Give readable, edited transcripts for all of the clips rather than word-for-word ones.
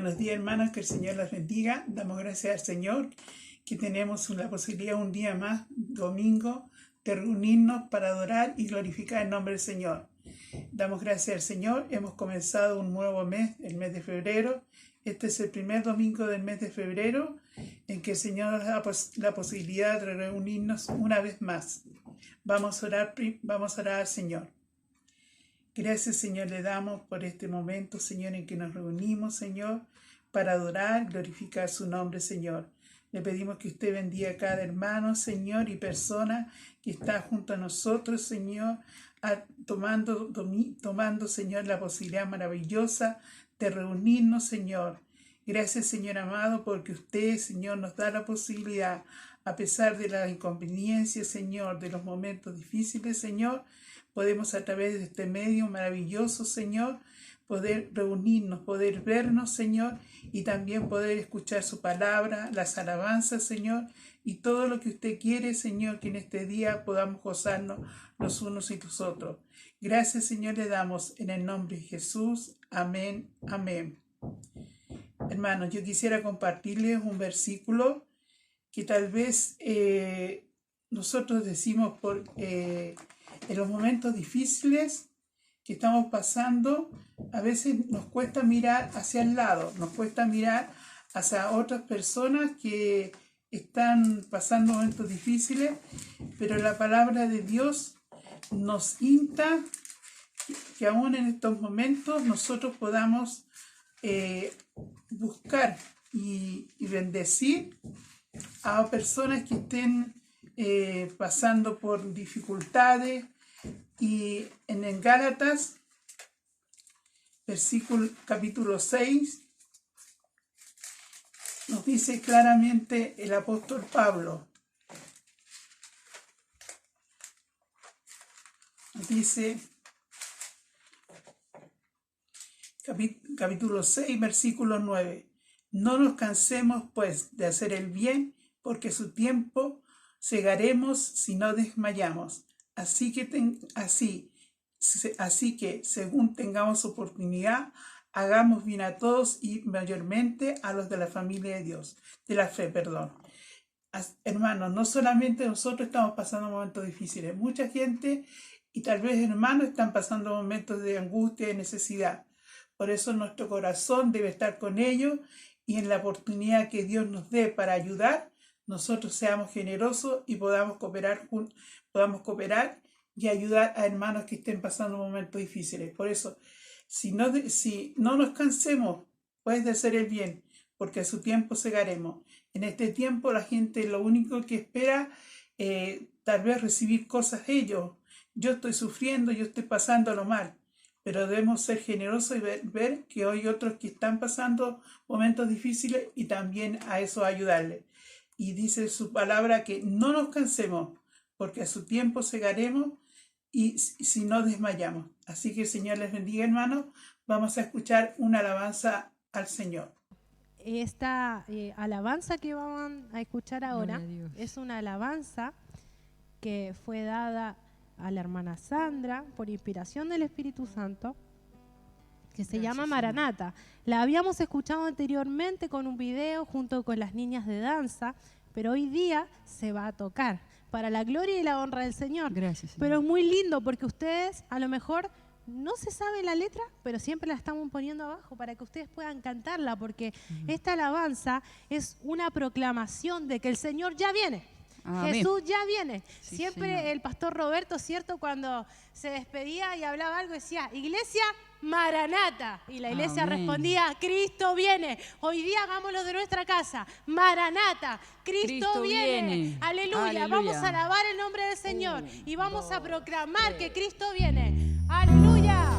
Buenos días, hermanos, que el Señor los bendiga. Damos gracias al Señor que tenemos la posibilidad un día más, domingo, de reunirnos para adorar y glorificar el nombre del Señor. Damos gracias al Señor. Hemos comenzado un nuevo mes, el mes de febrero. Este es el primer domingo del mes de febrero en que el Señor nos da la posibilidad de reunirnos una vez más. Vamos a orar al Señor. Gracias, Señor, le damos por este momento, Señor, en que nos reunimos, Señor, para adorar, glorificar su nombre, Señor. Le pedimos que usted bendiga a cada hermano, Señor, y persona que está junto a nosotros, Señor, tomando, Señor, la posibilidad maravillosa de reunirnos, Señor. Gracias, Señor amado, porque usted, Señor, nos da la posibilidad, a pesar de las inconveniencias, Señor, de los momentos difíciles, Señor, podemos a través de este medio maravilloso, Señor, poder reunirnos, poder vernos, Señor, y también poder escuchar su palabra, las alabanzas, Señor, y todo lo que usted quiere, Señor, que en este día podamos gozarnos los unos y los otros. Gracias, Señor, le damos en el nombre de Jesús. Amén, amén. Hermanos, yo quisiera compartirles un versículo que tal vez nosotros decimos en los momentos difíciles que estamos pasando, a veces nos cuesta mirar hacia el lado, nos cuesta mirar hacia otras personas que están pasando momentos difíciles, pero la palabra de Dios nos insta que aún en estos momentos nosotros podamos buscar y bendecir a personas que estén pasando por dificultades. Y en Gálatas, capítulo 6, nos dice claramente el apóstol Pablo. Nos dice, capítulo 6, versículo 9. No nos cansemos, pues, de hacer el bien, porque a su tiempo segaremos si no desmayamos. Así que, según tengamos oportunidad, hagamos bien a todos y mayormente a los de la familia de Dios, de la fe, perdón. Hermanos, no solamente nosotros estamos pasando momentos difíciles, mucha gente y tal vez hermanos están pasando momentos de angustia y de necesidad. Por eso nuestro corazón debe estar con ellos y en la oportunidad que Dios nos dé para ayudar, nosotros seamos generosos y podamos cooperar y ayudar a hermanos que estén pasando momentos difíciles. Por eso, si no nos cansemos, pues, de hacer el bien, porque a su tiempo segaremos. En este tiempo la gente lo único que espera, tal vez recibir cosas ellos. Yo estoy sufriendo, yo estoy pasándolo mal, pero debemos ser generosos y ver que hay otros que están pasando momentos difíciles y también a eso ayudarles. Y dice su palabra que no nos cansemos, porque a su tiempo segaremos y si no desmayamos. Así que el Señor les bendiga, hermanos. Vamos a escuchar una alabanza al Señor. Esta alabanza que vamos a escuchar ahora es una alabanza que fue dada a la hermana Sandra por inspiración del Espíritu Santo, que se llama Maranata. La habíamos escuchado anteriormente con un video junto con las niñas de danza, pero hoy día se va a tocar para la gloria y la honra del Señor. Gracias, Señor. Pero es muy lindo porque ustedes a lo mejor no se sabe la letra, pero siempre la estamos poniendo abajo para que ustedes puedan cantarla, porque esta alabanza es una proclamación de que el Señor ya viene. Amén. Jesús ya viene. Sí, siempre Señor. El pastor Roberto, ¿cierto? Cuando se despedía y hablaba algo, decía, Iglesia Maranata. Y la iglesia respondía, Cristo viene. Hoy día hagámoslo de nuestra casa. Maranata. Cristo viene. Aleluya. Aleluya. Vamos a alabar el nombre del Señor y vamos a proclamar que Cristo viene. Aleluya.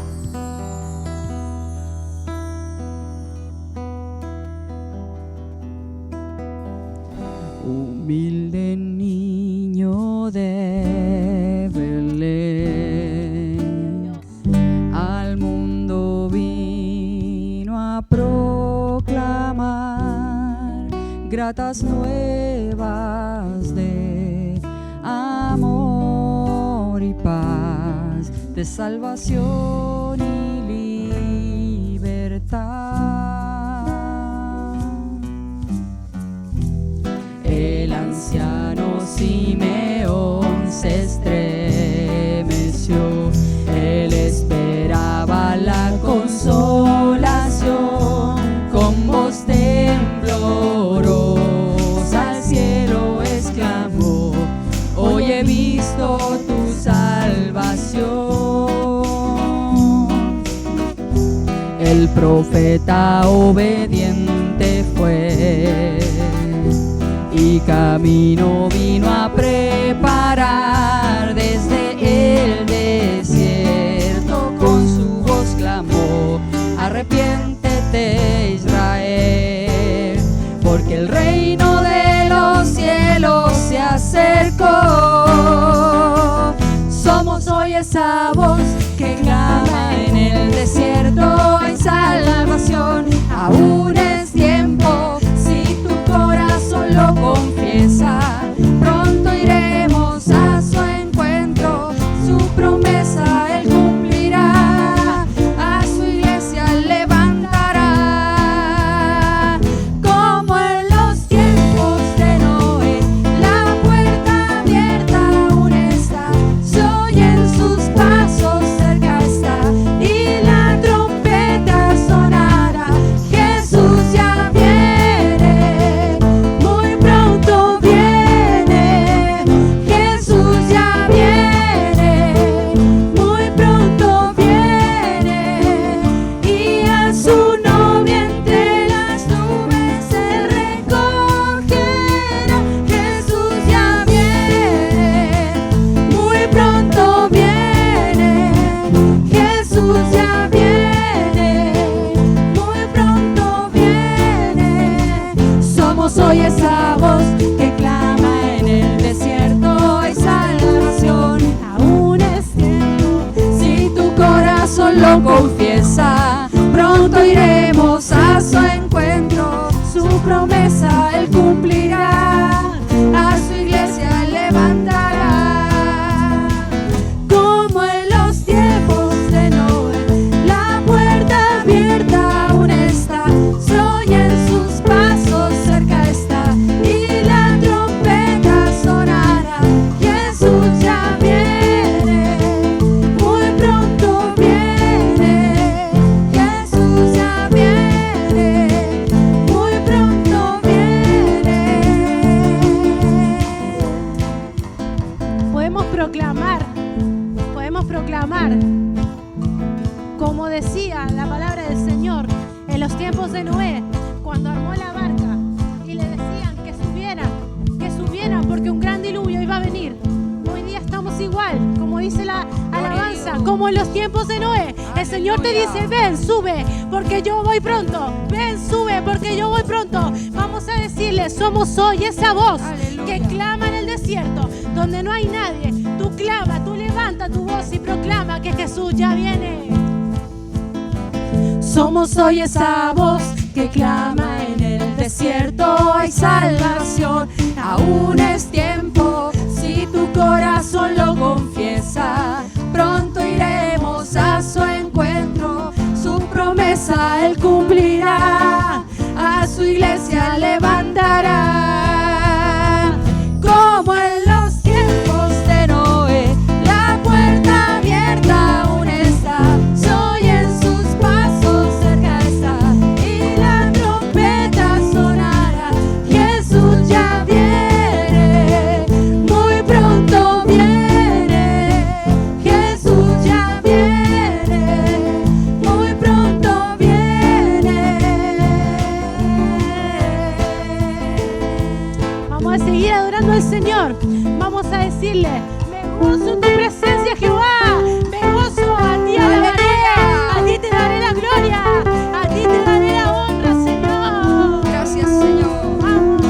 Humilde niño de Belén, al mundo vino a proclamar gratas nuevas de amor y paz, de salvación y libertad. Simeón se estremeció. Él esperaba la consolación. Con voz temblorosa al cielo exclamó: hoy he visto tu salvación. El profeta obediente fue y camino vino a preparar. Desde el desierto con su voz clamó: arrepiéntete, Israel, porque el reino de los cielos se acercó. Somos hoy esa voz que clama en el desierto: hay salvación, aún es tiempo, si tu corazón lo confiesa. Pronto iremos a su encuentro, su promesa Él cumplirá, a su iglesia levantará. Como en los tiempos de Noé, la puerta abierta aún está, se oyen sus pasos, cerca está, y la trompeta sonará. Jesús ya viene, muy pronto viene. Jesús ya viene, muy pronto viene, y a su novia entre las nubes Él recogerá. Jesús ya viene, muy pronto viene. Jesús ya viene, muy pronto viene. Somos hoy esa voz que clama en el desierto: hay salvación, aún es tiempo, si tu corazón lo confiesa. Pronto iremos a su encuentro, su promesa Él cumplirá, a su iglesia levantará. Como en los tiempos de Noé, la puerta abierta aún está, se oyen sus pasos, cerca está, y la trompeta sonará. Jesús ya viene, muy pronto viene. Jesús ya viene, muy pronto viene. Podemos proclamar, como decía la palabra del Señor en los tiempos de Noé, cuando armó la barca y le decían que subieran porque un gran diluvio iba a venir. Hoy día estamos igual, como dice la alabanza, como en los tiempos de Noé. El Señor te dice: ven, sube, porque yo voy pronto. Ven, sube, porque yo voy pronto. Vamos a decirle: somos hoy esa voz que clama en el desierto, donde no hay nadie. Tú clama, tú levanta tu voz y proclama que Jesús ya viene. Somos hoy esa voz que clama en el desierto: hay salvación, aún es tiempo, si tu corazón lo confiesa. Pronto iremos a su encuentro, su promesa Él cumplirá, a su iglesia levantará. Como en los tiempos de Noé, la puerta abierta aún está, se oyen sus pasos, cerca está, y la trompeta sonará. Jesús ya viene, muy pronto viene. Jesús ya viene, muy pronto viene. Vamos a seguir adorando al Señor. Vamos a decirle: me gozo en tu presencia, Jehová. Me gozo, a ti alabaré, a ti te daré la gloria, a ti te daré la honra, Señor. Gracias, Señor. Vamos.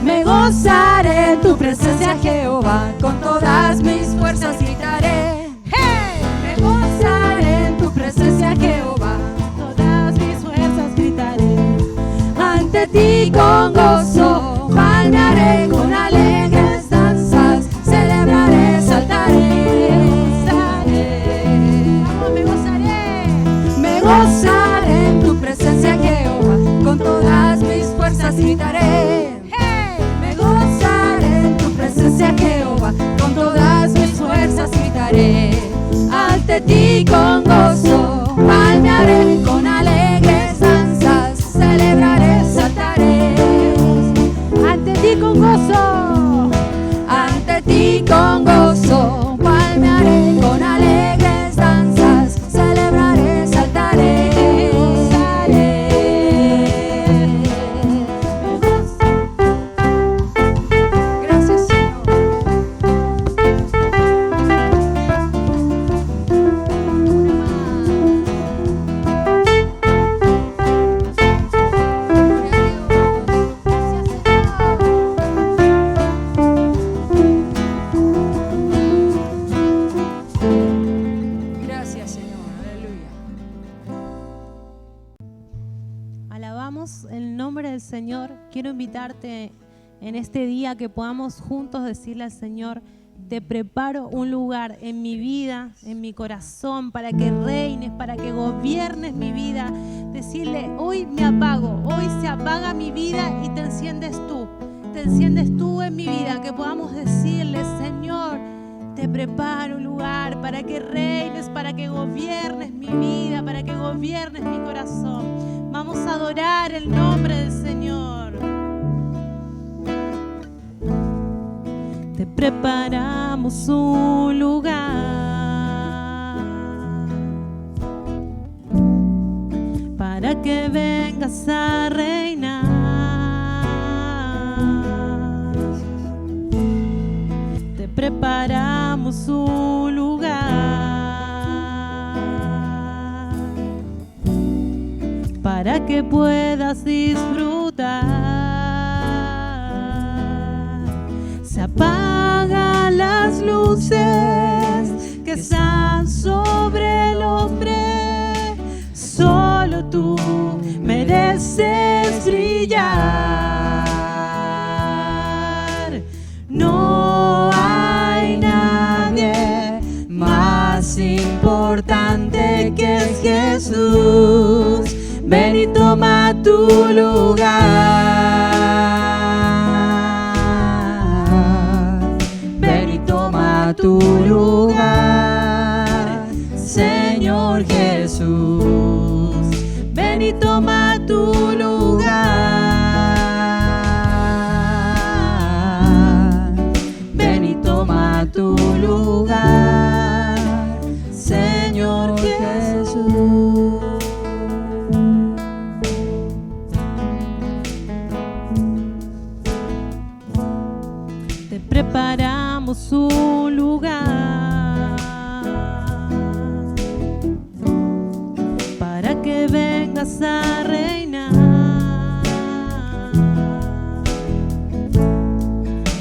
Me gozaré en tu presencia, Jehová, con todas mis fuerzas gritaré. ¡Hey! Me gozaré en tu presencia, Jehová, Todas mis fuerzas gritaré. ante ti con gozo, palmearé con alegres danzas, celebraré, saltaré. Vamos, me gozaré. Me gozaré en tu presencia, Jehová, con todas mis fuerzas gritaré. presencia, Jehová, con todas mis fuerzas gritaré. Ante ti con gozo palmearé, con alegres danzas celebraré, saltaré. Ante ti con gozo, Ante ti con gozo palmearé, con alegres danzas celebraré, saltaré. Gracias, Señor. Gracias, Señor. Aleluya. alabamos el nombre del Señor. Quiero invitarte en este día que podamos juntos decirle al Señor: te preparo un lugar en mi vida, en mi corazón, para que reines, para que gobiernes mi vida. Decirle: hoy me apago, hoy se apaga mi vida y te enciendes tú en mi vida. Que podamos decirle: Señor, te preparo un lugar para que reines, para que gobiernes mi vida, para que gobiernes mi corazón. Vamos a adorar el nombre del Señor. Te preparamos un lugar para que vengas a reinar. Te preparamos un lugar para que puedas disfrutar. Se apagan las luces que están sobre el hombre. Solo tú mereces brillar. No hay nadie más importante que Jesús. Ven y toma tu lugar. Ven y toma tu lugar, Señor Jesús. Ven y toma tu lugar. Ven y toma tu lugar, Señor Jesús. Te preparamos un lugar para que vengas a reinar.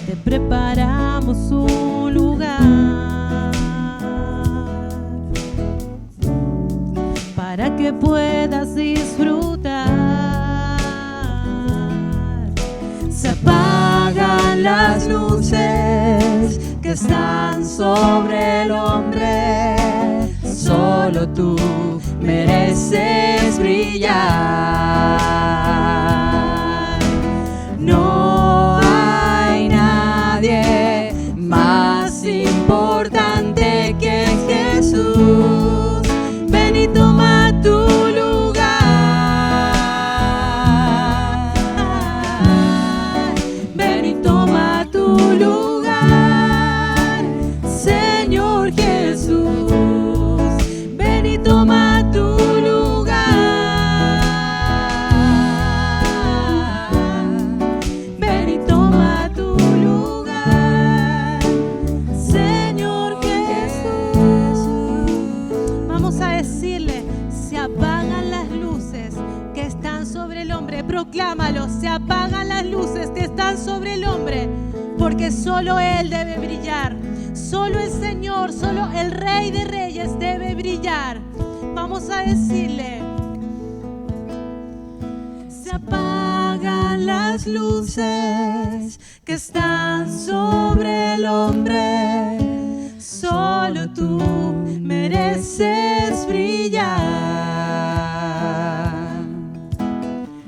Te preparamos un lugar para que puedas disfrutar. Se apagan las luces que están sobre el hombre. Solo tú mereces brillar. No hay nadie más importante que Jesús. Ven y toma tu lugar. Ven y toma tu lugar, Señor Jesús. Ven y toma tu lugar. Ven y toma tu lugar, Señor Jesús. Vamos a decirle: se apagan las luces que están sobre el hombre. Proclámalo: se apagan las luces que están sobre el hombre, porque solo Él debe brillar. Solo el Señor, solo el Rey de Reyes debe brillar. Vamos a decirle: se apagan las luces que están sobre el hombre. Solo tú mereces brillar.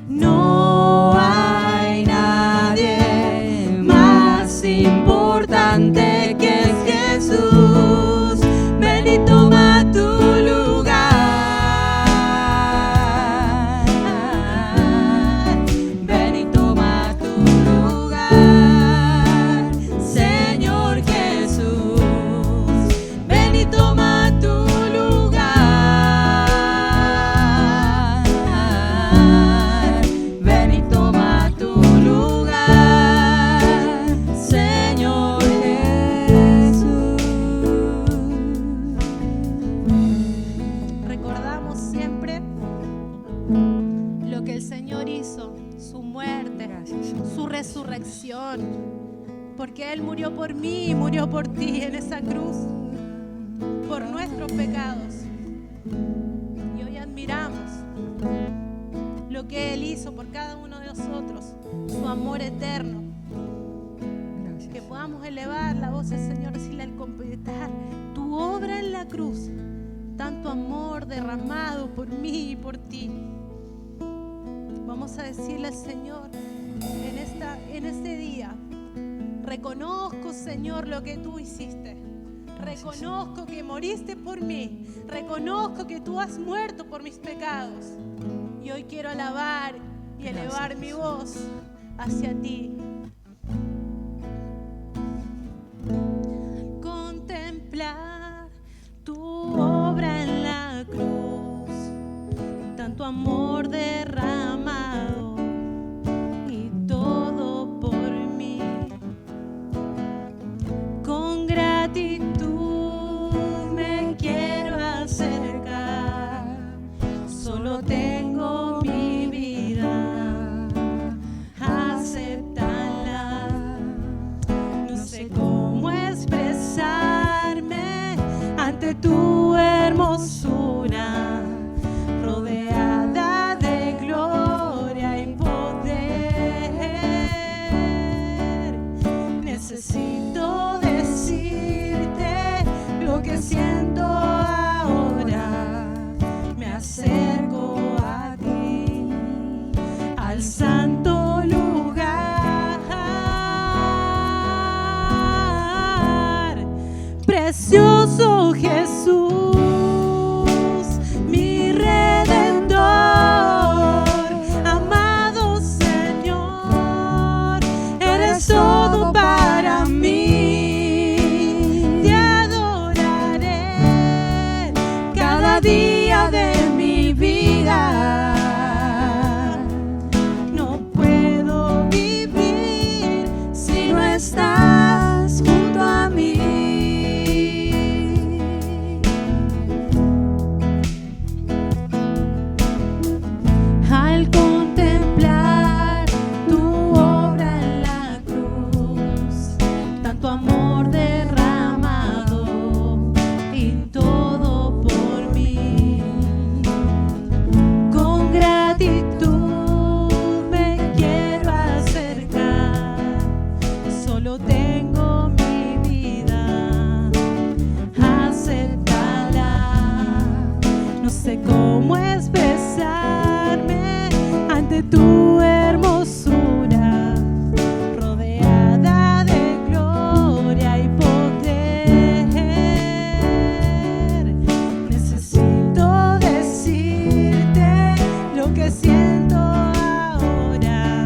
No hay nadie más importante importante que es Jesús. Ven y toma tu lugar. Ven y toma tu lugar, Señor Jesús. Ven y toma tu lugar. Ven y toma tu lugar, Señor Jesús. Recordamos siempre lo que el Señor hizo, su muerte, su resurrección, porque Él murió por mí y murió por ti en esa cruz, por nuestros pecados. Y hoy admiramos lo que Él hizo por cada uno de nosotros, su amor eterno. Que podamos elevar la voz al Señor, decirle al completar tu obra en la cruz, tanto amor derramado por mí y por ti. Vamos a decirle al Señor en este día: reconozco, Señor, lo que tú hiciste. Reconozco que moriste por mí. Reconozco que tú has muerto por mis pecados. Y hoy quiero alabar y elevar mi voz hacia ti. Contemplar tu obra en la cruz, tanto amor derramado y todo por mí. Con gratitud me quiero acercar, solo tengo mi vida, aceptarla. No sé cómo expresarme ante tu hermosura, rodeada de gloria y poder. Necesito decirte lo que siento ahora. Me acerco a ti, al santo lugar. Precioso Jesús, mi Redentor, amado Señor, eres todo para mí. Te adoraré cada día de mi vida. No puedo vivir si no estás junto a mí. Al contemplar tu obra en la cruz, tanto amor derramado y todo por mí. Con gratitud me quiero acercar, solo tengo mi vida, aceptala. No sé cómo expresarme ante tu hermosura, rodeada de gloria y poder. Necesito decirte lo que siento ahora.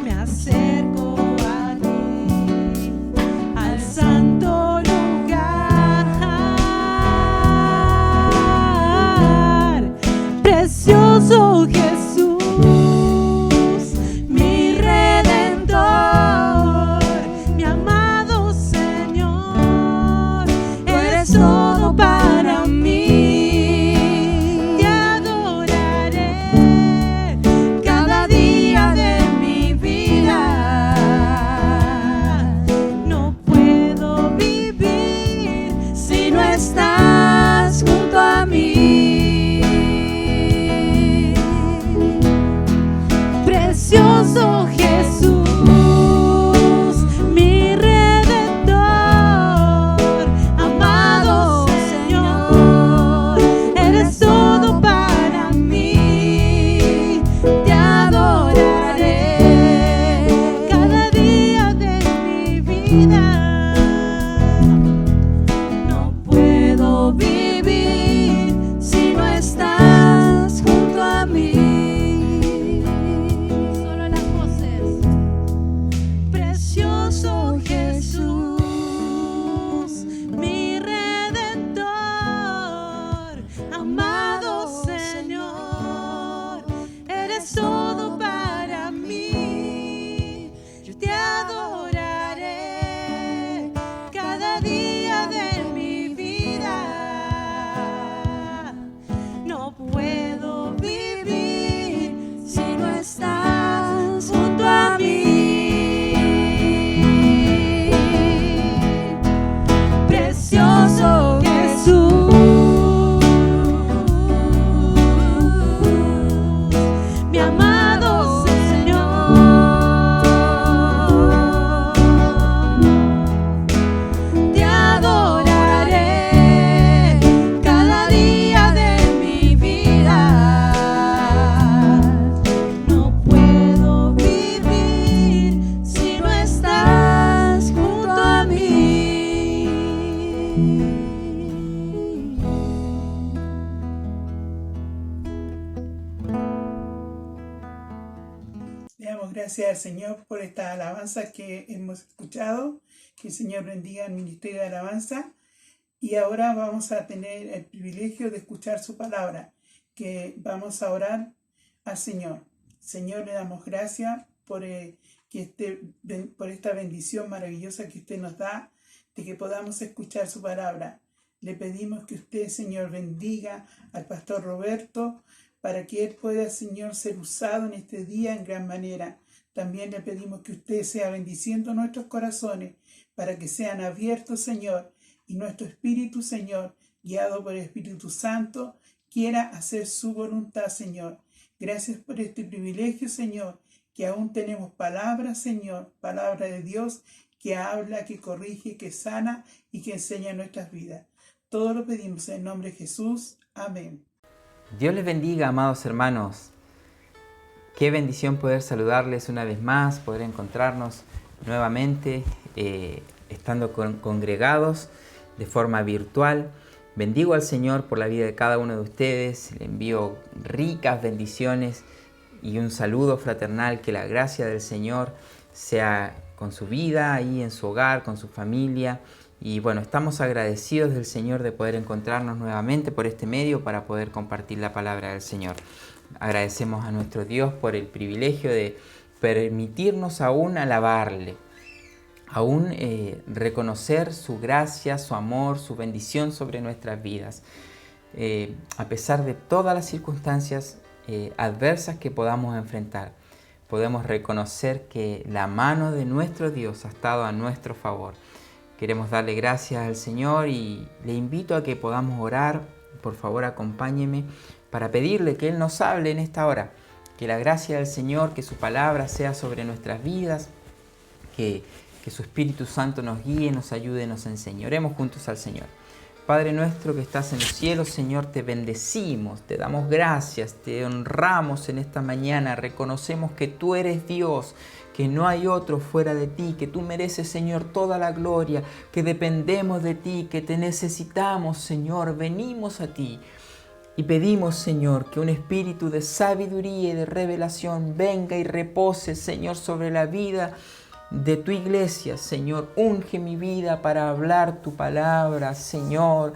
Me acerco a ti, al santo lugar. gracias al Señor por esta alabanza que hemos escuchado. Que el Señor bendiga el ministerio de alabanza. Y ahora vamos a tener el privilegio de escuchar su palabra, que vamos a orar al Señor. Señor, le damos gracias por esta bendición maravillosa que usted nos da, de que podamos escuchar su palabra. Le pedimos que usted, Señor, bendiga al pastor Roberto, para que él pueda, Señor, ser usado en este día en gran manera. También le pedimos que usted sea bendiciendo nuestros corazones, para que sean abiertos, Señor, y nuestro espíritu, Señor, guiado por el Espíritu Santo, quiera hacer su voluntad, Señor. Gracias por este privilegio, Señor, que aún tenemos palabra, Señor, palabra de Dios, que habla, que corrige, que sana y que enseña nuestras vidas. Todo lo pedimos en el nombre de Jesús. Amén. Dios les bendiga, amados hermanos. Qué bendición poder saludarles una vez más, poder encontrarnos nuevamente, estando congregados de forma virtual. Bendigo al Señor por la vida de cada uno de ustedes. Le envío ricas bendiciones y un saludo fraternal. Que la gracia del Señor sea con su vida, ahí en su hogar, con su familia. Y bueno, estamos agradecidos del Señor de poder encontrarnos nuevamente por este medio para poder compartir la palabra del Señor. Agradecemos a nuestro Dios por el privilegio de permitirnos aún alabarle, aún reconocer su gracia, su amor, su bendición sobre nuestras vidas. A pesar de todas las circunstancias adversas que podamos enfrentar, podemos reconocer que la mano de nuestro Dios ha estado a nuestro favor. Queremos darle gracias al Señor y le invito a que podamos orar. Por favor, acompáñeme para pedirle que Él nos hable en esta hora. Que la gracia del Señor, que su palabra sea sobre nuestras vidas, que su Espíritu Santo nos guíe, nos ayude, nos enseñe. Oremos juntos al Señor. Padre nuestro que estás en los cielos, Señor, te bendecimos, te damos gracias, te honramos en esta mañana. Reconocemos que tú eres Dios, que no hay otro fuera de ti, que tú mereces, Señor, toda la gloria, que dependemos de ti, que te necesitamos, Señor. Venimos a ti y pedimos, Señor, que un espíritu de sabiduría y de revelación venga y repose, Señor, sobre la vida de tu iglesia. Señor, unge mi vida para hablar tu palabra, Señor.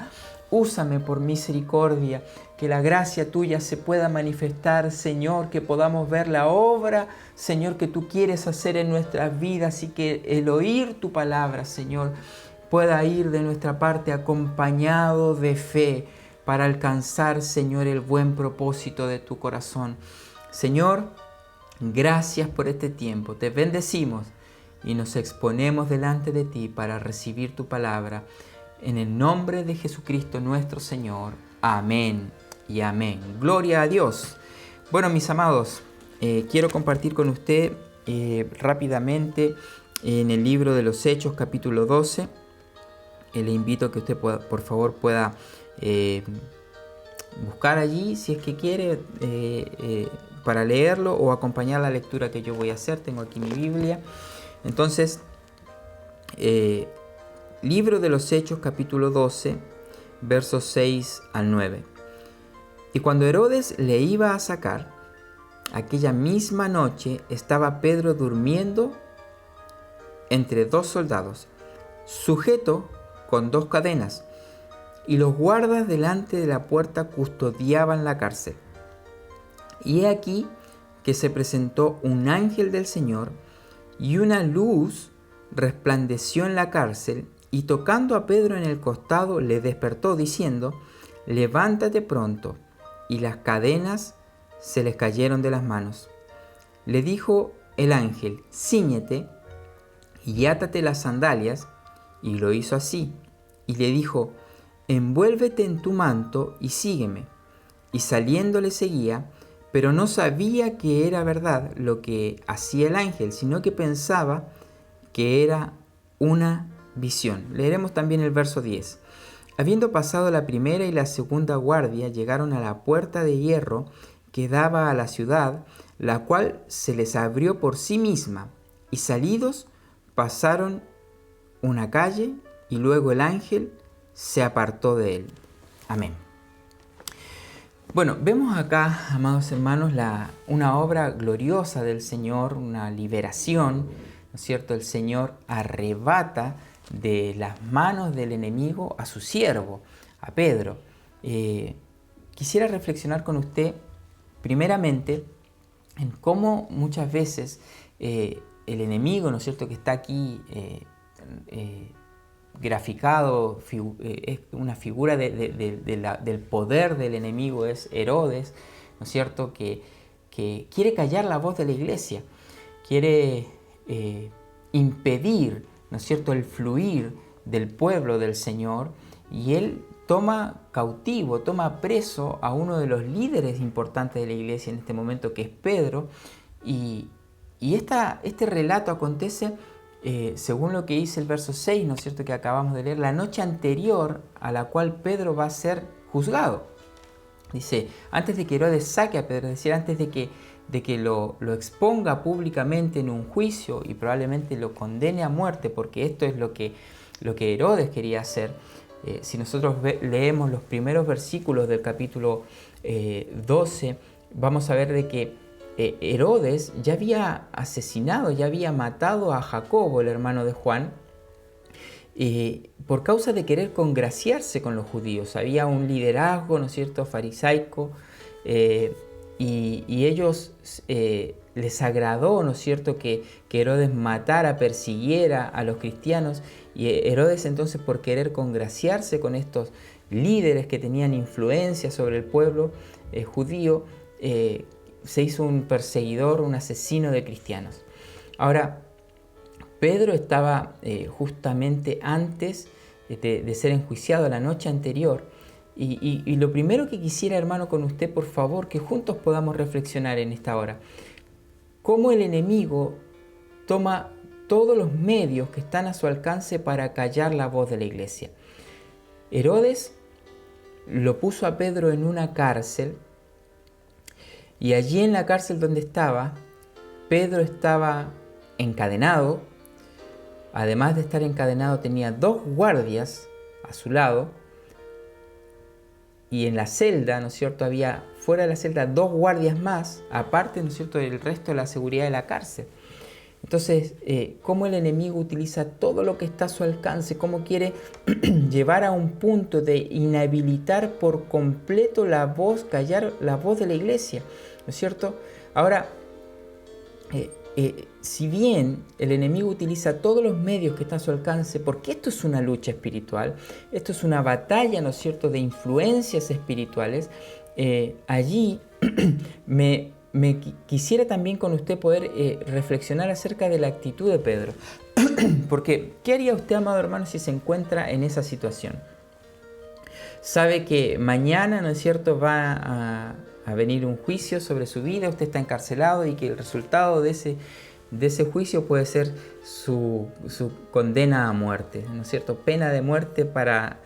Úsame por misericordia, que la gracia tuya se pueda manifestar, Señor, que podamos ver la obra, Señor, que tú quieres hacer en nuestras vidas y que el oír tu palabra, Señor, pueda ir de nuestra parte acompañado de fe para alcanzar, Señor, el buen propósito de tu corazón. Señor, gracias por este tiempo. Te bendecimos y nos exponemos delante de ti para recibir tu palabra. En el nombre de Jesucristo nuestro Señor. Amén y amén. Gloria a Dios. Bueno, mis amados, quiero compartir con usted rápidamente en el libro de los Hechos, capítulo 12. Le invito a que usted por favor pueda buscar allí, si es que quiere, para leerlo o acompañar la lectura que yo voy a hacer. Tengo aquí mi Biblia. Entonces, libro de los Hechos, capítulo 12, versos 6 al 9. Y cuando Herodes le iba a sacar, aquella misma noche estaba Pedro durmiendo entre dos soldados, sujeto con dos cadenas, y los guardas delante de la puerta custodiaban la cárcel. Y he aquí que se presentó un ángel del Señor, y una luz resplandeció en la cárcel, y tocando a Pedro en el costado le despertó diciendo: levántate pronto. Y las cadenas se les cayeron de las manos. Le dijo el ángel: cíñete y átate las sandalias. Y lo hizo así. Y le dijo: envuélvete en tu manto y sígueme. Y saliendo le seguía, pero no sabía que era verdad lo que hacía el ángel, sino que pensaba que era una visión. Leeremos también el verso 10. Habiendo pasado la primera y la segunda guardia, llegaron a la puerta de hierro que daba a la ciudad, la cual se les abrió por sí misma, y salidos pasaron una calle, y luego el ángel se apartó de él. Amén. Bueno, vemos acá, amados hermanos, una obra gloriosa del Señor, una liberación, ¿no es cierto? El Señor arrebata de las manos del enemigo a su siervo, a Pedro. Quisiera reflexionar con usted, primeramente, en cómo muchas veces el enemigo, ¿no es cierto?, que está aquí graficado, es una figura del poder del enemigo, es Herodes, ¿no es cierto?, que quiere callar la voz de la iglesia, quiere impedir, ¿no es cierto?, el fluir del pueblo del Señor, y él toma cautivo, toma preso a uno de los líderes importantes de la iglesia en este momento, que es Pedro, y este relato acontece según lo que dice el verso 6, ¿no es cierto?, que acabamos de leer, la noche anterior a la cual Pedro va a ser juzgado. Dice, antes de que Herodes saque a Pedro, es decir, antes de que lo exponga públicamente en un juicio y probablemente lo condene a muerte, porque esto es lo que Herodes quería hacer. Si nosotros leemos los primeros versículos del capítulo 12, vamos a ver de que Herodes ya había asesinado, ya había matado a Jacobo, el hermano de Juan, por causa de querer congraciarse con los judíos. Había un liderazgo, ¿no es cierto?, farisaico, y ellos les agradó, ¿no es cierto?, que Herodes matara, persiguiera a los cristianos, y Herodes entonces, por querer congraciarse con estos líderes que tenían influencia sobre el pueblo judío, se hizo un perseguidor, un asesino de cristianos. Ahora, Pedro estaba justamente antes de ser enjuiciado la noche anterior, y lo primero que quisiera, hermano, con usted, por favor, que juntos podamos reflexionar en esta hora, cómo el enemigo toma todos los medios que están a su alcance para callar la voz de la iglesia. Herodes lo puso a Pedro en una cárcel, y allí en la cárcel donde estaba, Pedro estaba encadenado. Además de estar encadenado, tenía 2 guardias a su lado, y en la celda, ¿no es cierto?, había fuera de la celda 2 guardias más, aparte, ¿no es cierto?, del resto de la seguridad de la cárcel. Entonces, cómo el enemigo utiliza todo lo que está a su alcance, cómo quiere llevar a un punto de inhabilitar por completo la voz, callar la voz de la iglesia, ¿no es cierto? Ahora, si bien el enemigo utiliza todos los medios que están a su alcance, porque esto es una lucha espiritual, esto es una batalla, ¿no es cierto?, de influencias espirituales, allí quisiera también con usted poder reflexionar acerca de la actitud de Pedro. Porque, ¿qué haría usted, amado hermano, si se encuentra en esa situación? Sabe que mañana, ¿no es cierto?, va a venir un juicio sobre su vida, usted está encarcelado, y que el resultado de ese juicio puede ser su condena a muerte, ¿no es cierto?, pena de muerte para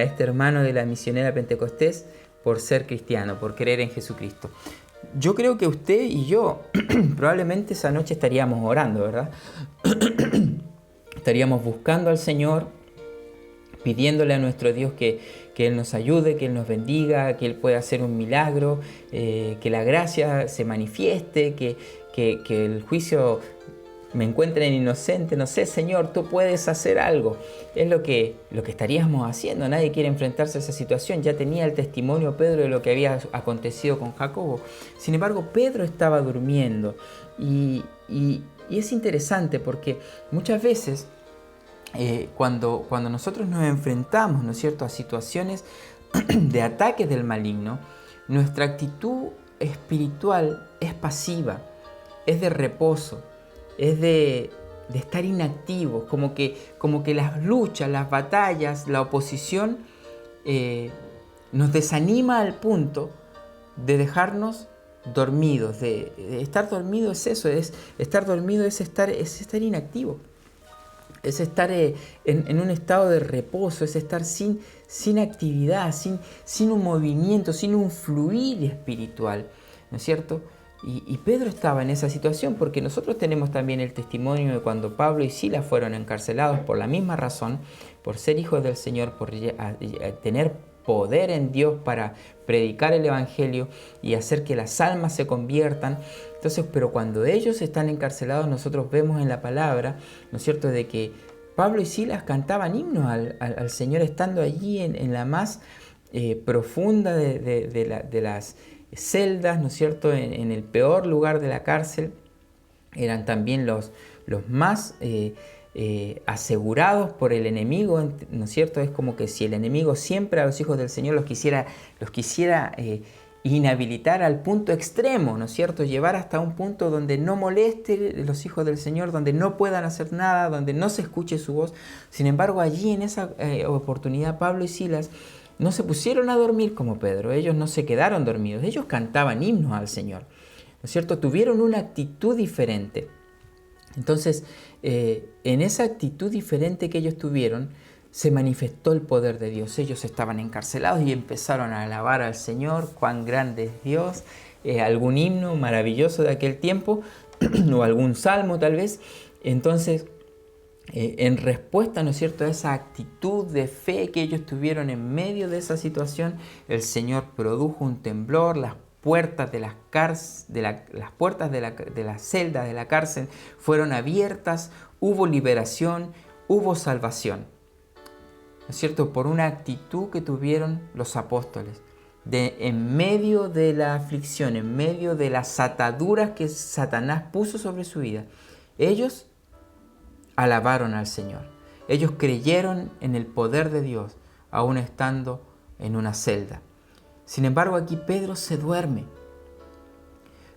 este hermano de la misionera Pentecostés por ser cristiano, por creer en Jesucristo. Yo creo que usted y yo probablemente esa noche estaríamos orando, ¿verdad? Estaríamos buscando al Señor, pidiéndole a nuestro Dios que Él nos ayude, que Él nos bendiga, que Él pueda hacer un milagro, que la gracia se manifieste, que el juicio me encuentren inocente. No sé, Señor, tú puedes hacer algo. Es lo que estaríamos haciendo. Nadie quiere enfrentarse a esa situación. Ya tenía el testimonio Pedro de lo que había acontecido con Jacobo. Sin embargo, Pedro estaba durmiendo. Y es interesante porque muchas veces cuando nosotros nos enfrentamos, ¿no es cierto?, a situaciones de ataques del maligno, nuestra actitud espiritual es pasiva, es de reposo, es de estar inactivos, como que las luchas, las batallas, la oposición nos desanima al punto de dejarnos dormidos. De estar dormido es eso, estar dormido es estar inactivo, es estar en un estado de reposo, es estar sin actividad, sin un movimiento, sin un fluir espiritual, ¿no es cierto? Y Pedro estaba en esa situación porque nosotros tenemos también el testimonio de cuando Pablo y Silas fueron encarcelados por la misma razón, por ser hijos del Señor, por tener poder en Dios para predicar el Evangelio y hacer que las almas se conviertan. Entonces, pero cuando ellos están encarcelados, nosotros vemos en la palabra, ¿no es cierto?, de que Pablo y Silas cantaban himnos al Señor estando allí en la más profunda de las celdas, ¿no es cierto?, en el peor lugar de la cárcel. Eran también los más asegurados por el enemigo, ¿no es cierto? Es como que si el enemigo siempre a los hijos del Señor los quisiera inhabilitar al punto extremo, ¿no es cierto? Llevar hasta un punto donde no moleste los hijos del Señor, donde no puedan hacer nada, donde no se escuche su voz. Sin embargo, allí en esa oportunidad, Pablo y Silas no se pusieron a dormir como Pedro. Ellos no se quedaron dormidos. Ellos cantaban himnos al Señor, ¿no es cierto? Tuvieron una actitud diferente. Entonces, en esa actitud diferente que ellos tuvieron, se manifestó el poder de Dios. Ellos estaban encarcelados y empezaron a alabar al Señor, cuán grande es Dios, algún himno maravilloso de aquel tiempo, o algún salmo tal vez. Entonces, en respuesta, ¿no es cierto?, a esa actitud de fe que ellos tuvieron en medio de esa situación, el Señor produjo un temblor, las puertas de las celdas de la cárcel fueron abiertas, hubo liberación, hubo salvación, ¿no es cierto?, por una actitud que tuvieron los apóstoles, en medio de la aflicción, en medio de las ataduras que Satanás puso sobre su vida. Ellos alabaron al Señor. Ellos creyeron en el poder de Dios, aún estando en una celda. Sin embargo, aquí Pedro se duerme.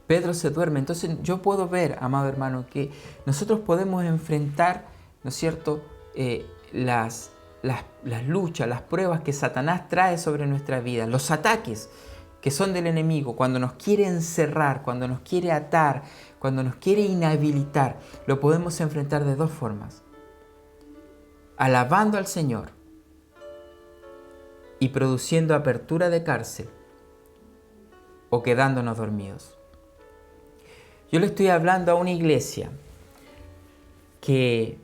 Pedro se duerme. Entonces yo puedo ver, amado hermano, que nosotros podemos enfrentar, ¿no es cierto?, las luchas, las pruebas que Satanás trae sobre nuestra vida, los ataques que son del enemigo, cuando nos quiere encerrar, cuando nos quiere atar, cuando nos quiere inhabilitar, lo podemos enfrentar de dos formas: alabando al Señor y produciendo apertura de cárcel, o quedándonos dormidos. Yo le estoy hablando a una iglesia que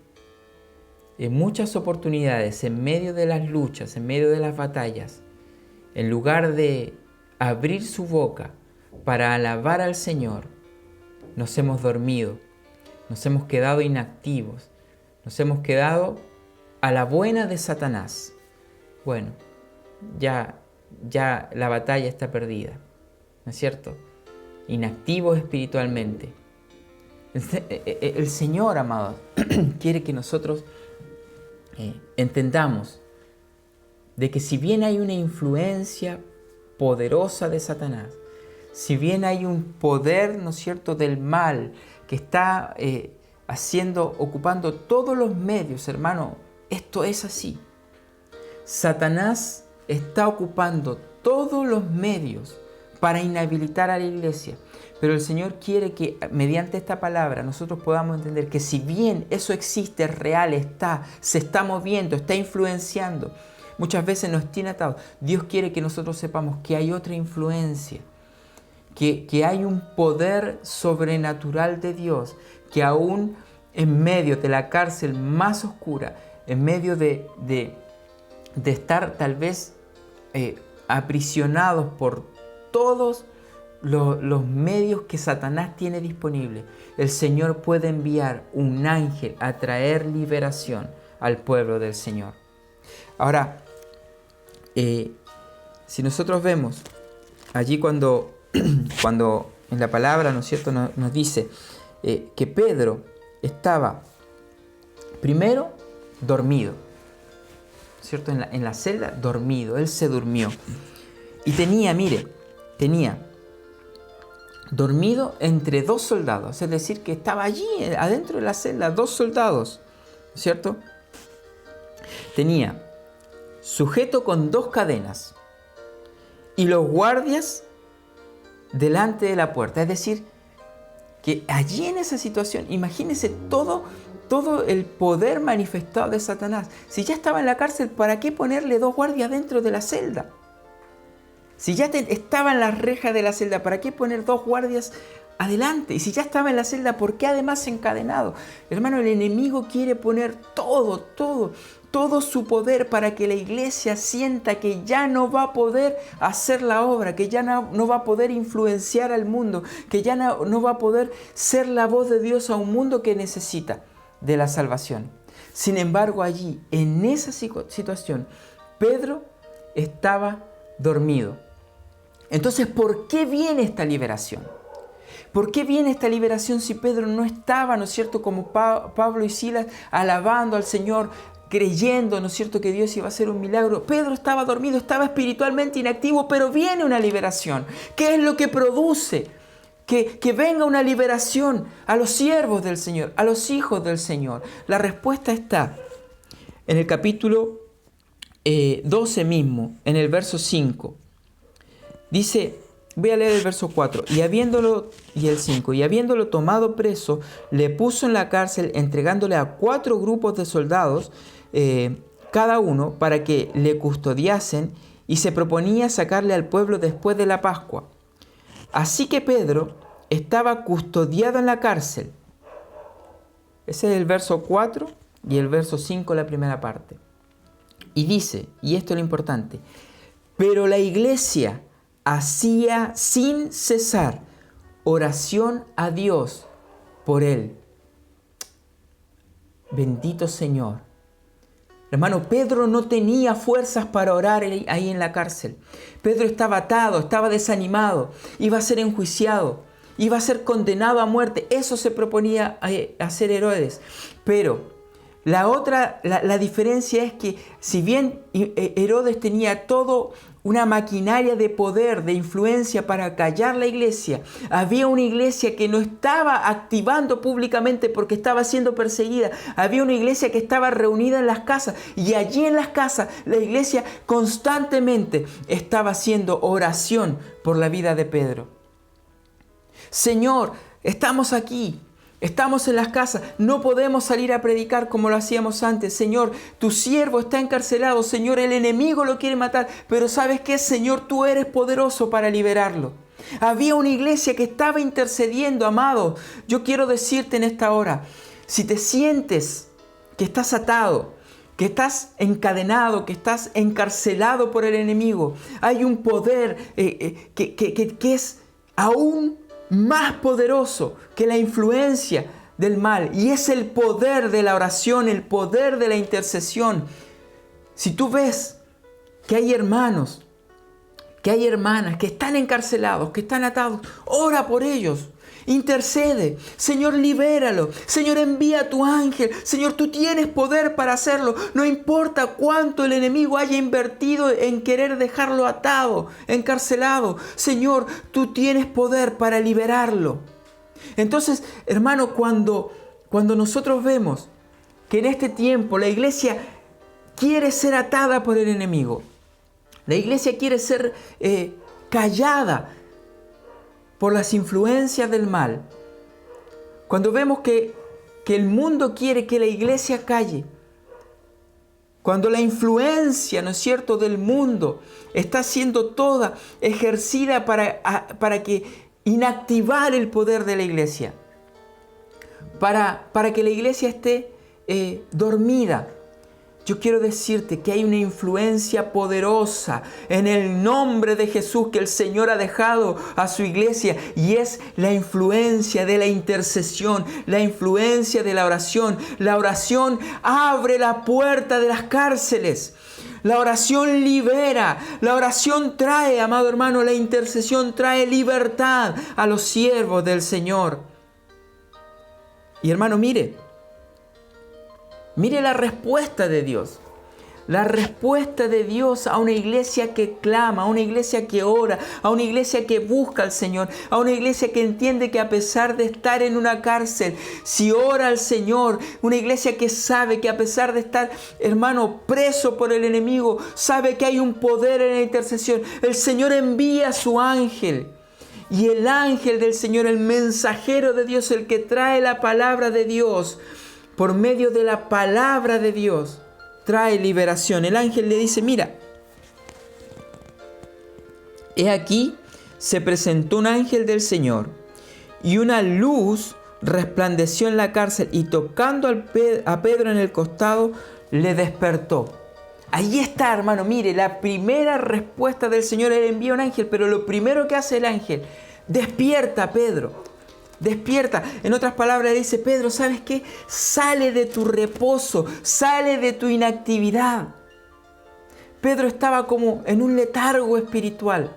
en muchas oportunidades, en medio de las luchas, en medio de las batallas, en lugar de abrir su boca para alabar al Señor, nos hemos dormido, nos hemos quedado inactivos, nos hemos quedado a la buena de Satanás. Bueno, ya la batalla está perdida, ¿no es cierto? Inactivos espiritualmente. El Señor, amados, quiere que nosotros entendamos de que si bien hay una influencia poderosa de Satanás, si bien hay un poder, ¿no es cierto?, del mal que está ocupando todos los medios, hermano, esto es así. Satanás está ocupando todos los medios para inhabilitar a la iglesia. Pero el Señor quiere que mediante esta palabra nosotros podamos entender que si bien eso existe, es real, se está moviendo, está influenciando, muchas veces nos tiene atados, Dios quiere que nosotros sepamos que hay otra influencia, que hay un poder sobrenatural de Dios, que aún en medio de la cárcel más oscura, en medio de estar tal vez aprisionados por todos los medios que Satanás tiene disponibles, el Señor puede enviar un ángel a traer liberación al pueblo del Señor. Ahora, si nosotros vemos allí cuando en la palabra, ¿no es cierto?, nos dice que Pedro estaba primero dormido, ¿cierto?, en la celda dormido, él se durmió y tenía dormido entre dos soldados, es decir, que estaba allí adentro de la celda, dos soldados, ¿cierto? Tenía sujeto con dos cadenas y los guardias delante de la puerta, es decir, que allí en esa situación, imagínense todo el poder manifestado de Satanás. Si ya estaba en la cárcel, ¿para qué ponerle dos guardias dentro de la celda? Si ya estaba en las rejas de la celda, ¿para qué poner dos guardias adelante? Y si ya estaba en la celda, ¿por qué además encadenado? Hermano, el enemigo quiere poner todo todo su poder para que la iglesia sienta que ya no va a poder hacer la obra, que ya no va a poder influenciar al mundo, que ya no va a poder ser la voz de Dios a un mundo que necesita de la salvación. Sin embargo, allí, en esa situación, Pedro estaba dormido. Entonces, ¿por qué viene esta liberación? ¿Por qué viene esta liberación si Pedro no estaba, ¿no es cierto?, como Pablo y Silas, alabando al Señor, creyendo, ¿no es cierto?, que Dios iba a hacer un milagro? Pedro estaba dormido, estaba espiritualmente inactivo, pero viene una liberación. ¿Qué es lo que produce que venga una liberación a los siervos del Señor, a los hijos del Señor? La respuesta está en el capítulo 12 mismo, en el verso 5. Dice, voy a leer el verso 4, y el 5, y habiéndolo tomado preso, le puso en la cárcel, entregándole a 4 grupos de soldados, cada uno, para que le custodiasen, y se proponía sacarle al pueblo después de la Pascua. Así que Pedro estaba custodiado en la cárcel. Ese es el verso 4 y el verso 5, la primera parte. Y dice, y esto es lo importante, pero la iglesia hacía sin cesar oración a Dios por él. Bendito Señor. Hermano, Pedro no tenía fuerzas para orar ahí en la cárcel. Pedro estaba atado, estaba desanimado, iba a ser enjuiciado, iba a ser condenado a muerte. Eso se proponía hacer Herodes. Pero la diferencia es que si bien Herodes tenía todo una maquinaria de poder, de influencia para callar la iglesia, había una iglesia que no estaba activando públicamente porque estaba siendo perseguida. Había una iglesia que estaba reunida en las casas, y allí en las casas la iglesia constantemente estaba haciendo oración por la vida de Pedro. Señor, estamos aquí. Estamos en las casas, no podemos salir a predicar como lo hacíamos antes. Señor, tu siervo está encarcelado. Señor, el enemigo lo quiere matar. Pero ¿sabes qué? Señor, tú eres poderoso para liberarlo. Había una iglesia que estaba intercediendo, amado. Yo quiero decirte en esta hora, si te sientes que estás atado, que estás encadenado, que estás encarcelado por el enemigo, hay un poder que es aún más poderoso que la influencia del mal, y es el poder de la oración, el poder de la intercesión. Si tú ves que hay hermanos, que hay hermanas que están encarcelados, que están atados, ora por ellos. Intercede. Señor, libéralo. Señor, envía a tu ángel. Señor, tú tienes poder para hacerlo. No importa cuánto el enemigo haya invertido en querer dejarlo atado, encarcelado. Señor, tú tienes poder para liberarlo. Entonces, hermano, cuando nosotros vemos que en este tiempo la iglesia quiere ser atada por el enemigo, la iglesia quiere ser callada por las influencias del mal, cuando vemos que el mundo quiere que la iglesia calle, cuando la influencia, ¿no es cierto?, del mundo está siendo toda ejercida para que inactivar el poder de la iglesia, para que la iglesia esté dormida. Yo quiero decirte que hay una influencia poderosa en el nombre de Jesús que el Señor ha dejado a su iglesia, y es la influencia de la intercesión, la influencia de la oración. La oración abre la puerta de las cárceles. La oración libera, la oración trae, amado hermano, la intercesión trae libertad a los siervos del Señor. Y hermano, mire la respuesta de Dios. La respuesta de Dios a una iglesia que clama, a una iglesia que ora, a una iglesia que busca al Señor, a una iglesia que entiende que a pesar de estar en una cárcel, si ora al Señor, una iglesia que sabe que a pesar de estar, hermano, preso por el enemigo, sabe que hay un poder en la intercesión. El Señor envía a su ángel. Y el ángel del Señor, el mensajero de Dios, el que trae la palabra de Dios, por medio de la palabra de Dios, trae liberación. El ángel le dice, mira, he aquí, se presentó un ángel del Señor, y una luz resplandeció en la cárcel, y tocando a Pedro en el costado, le despertó. Ahí está, hermano, mire, la primera respuesta del Señor. Él envía un ángel, pero lo primero que hace el ángel: despierta, Pedro, despierta. En otras palabras, dice: Pedro, ¿sabes qué? Sale de tu reposo, sale de tu inactividad. Pedro estaba como en un letargo espiritual.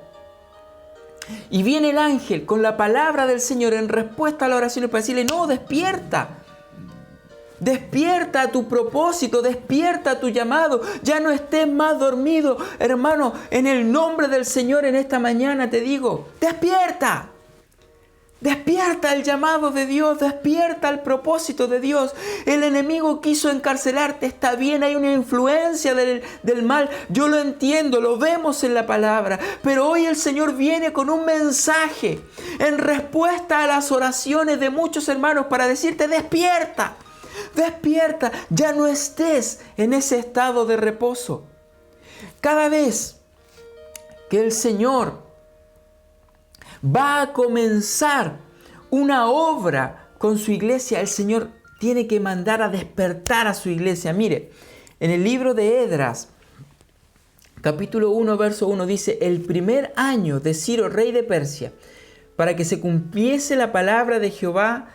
Y viene el ángel con la palabra del Señor en respuesta a la oración para decirle: no, despierta. Despierta a tu propósito, despierta a tu llamado. Ya no estés más dormido. Hermano, en el nombre del Señor en esta mañana te digo: despierta. Despierta al llamado de Dios, despierta al propósito de Dios. El enemigo quiso encarcelarte, está bien, hay una influencia del mal, yo lo entiendo, lo vemos en la palabra, pero hoy el Señor viene con un mensaje en respuesta a las oraciones de muchos hermanos para decirte: despierta, despierta, ya no estés en ese estado de reposo. Cada vez que el Señor va a comenzar una obra con su iglesia, el Señor tiene que mandar a despertar a su iglesia. Mire, en el libro de Esdras, capítulo 1, verso 1, dice: el primer año de Ciro, rey de Persia, para que se cumpliese la palabra de Jehová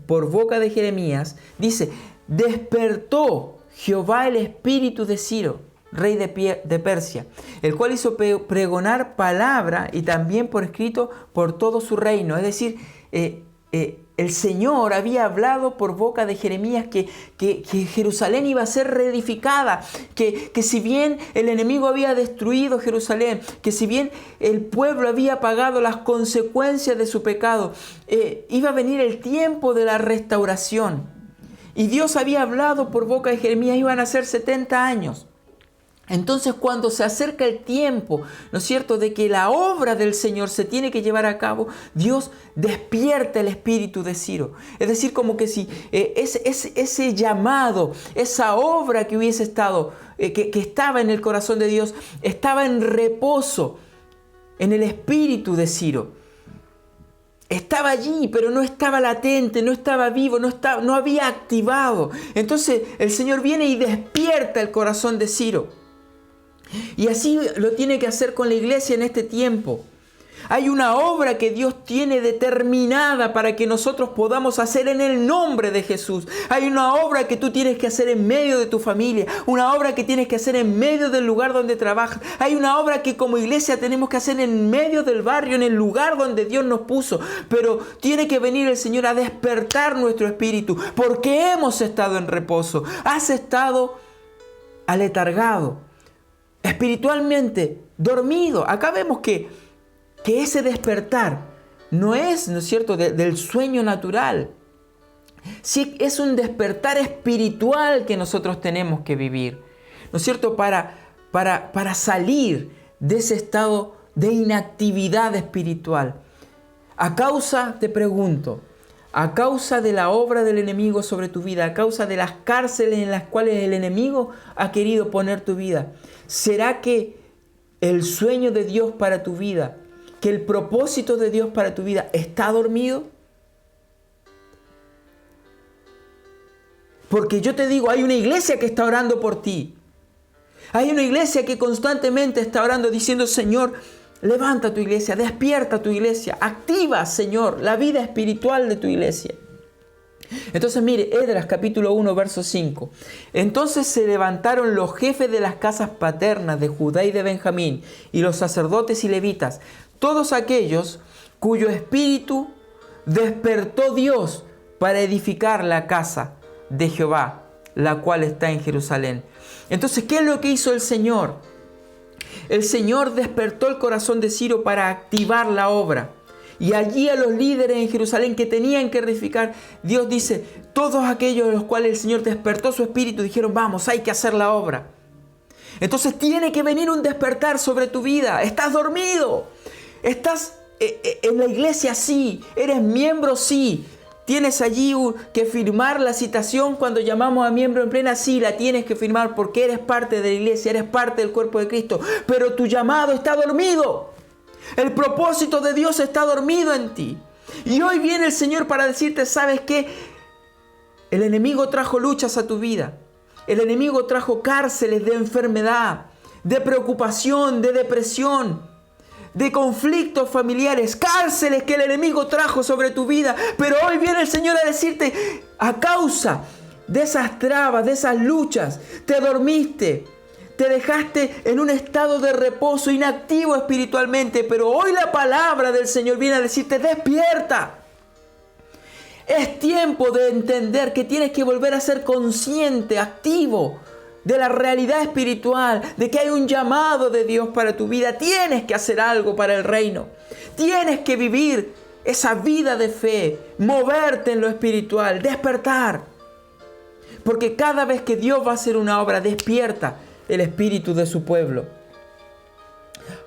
por boca de Jeremías, dice: despertó Jehová el espíritu de Ciro, rey de Persia, el cual hizo pregonar palabra y también por escrito por todo su reino. Es decir, el Señor había hablado por boca de Jeremías que Jerusalén iba a ser reedificada, que si bien el enemigo había destruido Jerusalén, que si bien el pueblo había pagado las consecuencias de su pecado, iba a venir el tiempo de la restauración. Y Dios había hablado por boca de Jeremías, iban a ser 70 años. Entonces, cuando se acerca el tiempo, ¿no es cierto?, de que la obra del Señor se tiene que llevar a cabo, Dios despierta el espíritu de Ciro. Es decir, como que si ese llamado, esa obra que hubiese estado, que estaba en el corazón de Dios, estaba en reposo en el espíritu de Ciro. Estaba allí, pero no estaba latente, no estaba vivo, no había activado. Entonces el Señor viene y despierta el corazón de Ciro. Y así lo tiene que hacer con la iglesia en este tiempo. Hay una obra que Dios tiene determinada para que nosotros podamos hacer en el nombre de Jesús. Hay una obra que tú tienes que hacer en medio de tu familia. Una obra que tienes que hacer en medio del lugar donde trabajas. Hay una obra que como iglesia tenemos que hacer en medio del barrio, en el lugar donde Dios nos puso. Pero tiene que venir el Señor a despertar nuestro espíritu, porque hemos estado en reposo. Has estado aletargado, espiritualmente dormido. Acá vemos que ese despertar no es cierto?, del sueño natural. Sí, es un despertar espiritual que nosotros tenemos que vivir, ¿no es cierto?, para salir de ese estado de inactividad espiritual. Te pregunto, a causa de la obra del enemigo sobre tu vida, a causa de las cárceles en las cuales el enemigo ha querido poner tu vida, ¿será que el sueño de Dios para tu vida, que el propósito de Dios para tu vida está dormido? Porque yo te digo, hay una iglesia que está orando por ti. Hay una iglesia que constantemente está orando diciendo: Señor, levanta tu iglesia, despierta tu iglesia, activa, Señor, la vida espiritual de tu iglesia. Entonces mire, Esdras capítulo 1, verso 5. Entonces se levantaron los jefes de las casas paternas de Judá y de Benjamín, y los sacerdotes y levitas, todos aquellos cuyo espíritu despertó Dios para edificar la casa de Jehová, la cual está en Jerusalén. Entonces, ¿qué es lo que hizo el Señor? El Señor despertó el corazón de Ciro para activar la obra. Y allí a los líderes en Jerusalén que tenían que edificar, Dios dice: todos aquellos a los cuales el Señor despertó su espíritu dijeron: vamos, hay que hacer la obra. Entonces tiene que venir un despertar sobre tu vida. Estás dormido. Estás en la iglesia, sí. Eres miembro, sí. Tienes allí que firmar la citación cuando llamamos a miembro en plena. Sí, la tienes que firmar porque eres parte de la iglesia, eres parte del cuerpo de Cristo. Pero tu llamado está dormido. El propósito de Dios está dormido en ti. Y hoy viene el Señor para decirte: ¿sabes qué? El enemigo trajo luchas a tu vida. El enemigo trajo cárceles de enfermedad, de preocupación, de depresión, de conflictos familiares, cárceles que el enemigo trajo sobre tu vida. Pero hoy viene el Señor a decirte, a causa de esas trabas, de esas luchas, te dormiste, te dejaste en un estado de reposo, inactivo espiritualmente, pero hoy la palabra del Señor viene a decirte, despierta. Es tiempo de entender que tienes que volver a ser consciente, activo de la realidad espiritual, de que hay un llamado de Dios para tu vida. Tienes que hacer algo para el reino. Tienes que vivir esa vida de fe, moverte en lo espiritual, despertar. Porque cada vez que Dios va a hacer una obra, despierta el espíritu de su pueblo.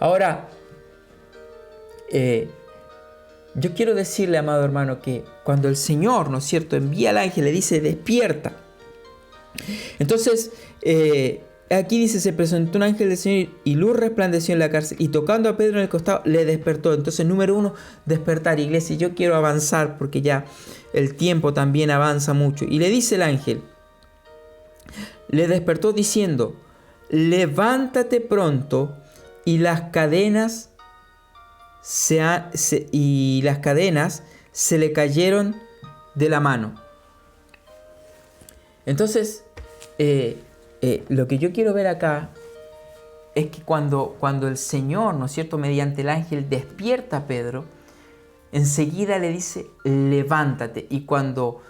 Ahora, yo quiero decirle, amado hermano, que cuando el Señor, ¿no es cierto?, envía al ángel, le dice, despierta. Entonces, aquí dice, se presentó un ángel del Señor y luz resplandeció en la cárcel y tocando a Pedro en el costado, le despertó. Entonces, número 1, despertar, iglesia. Yo quiero avanzar porque ya el tiempo también avanza mucho. Y le dice el ángel, le despertó diciendo, levántate pronto y las cadenas se le cayeron de la mano. Entonces, lo que yo quiero ver acá es que cuando el Señor, ¿no es cierto?, mediante el ángel despierta a Pedro, enseguida le dice, levántate. Y cuando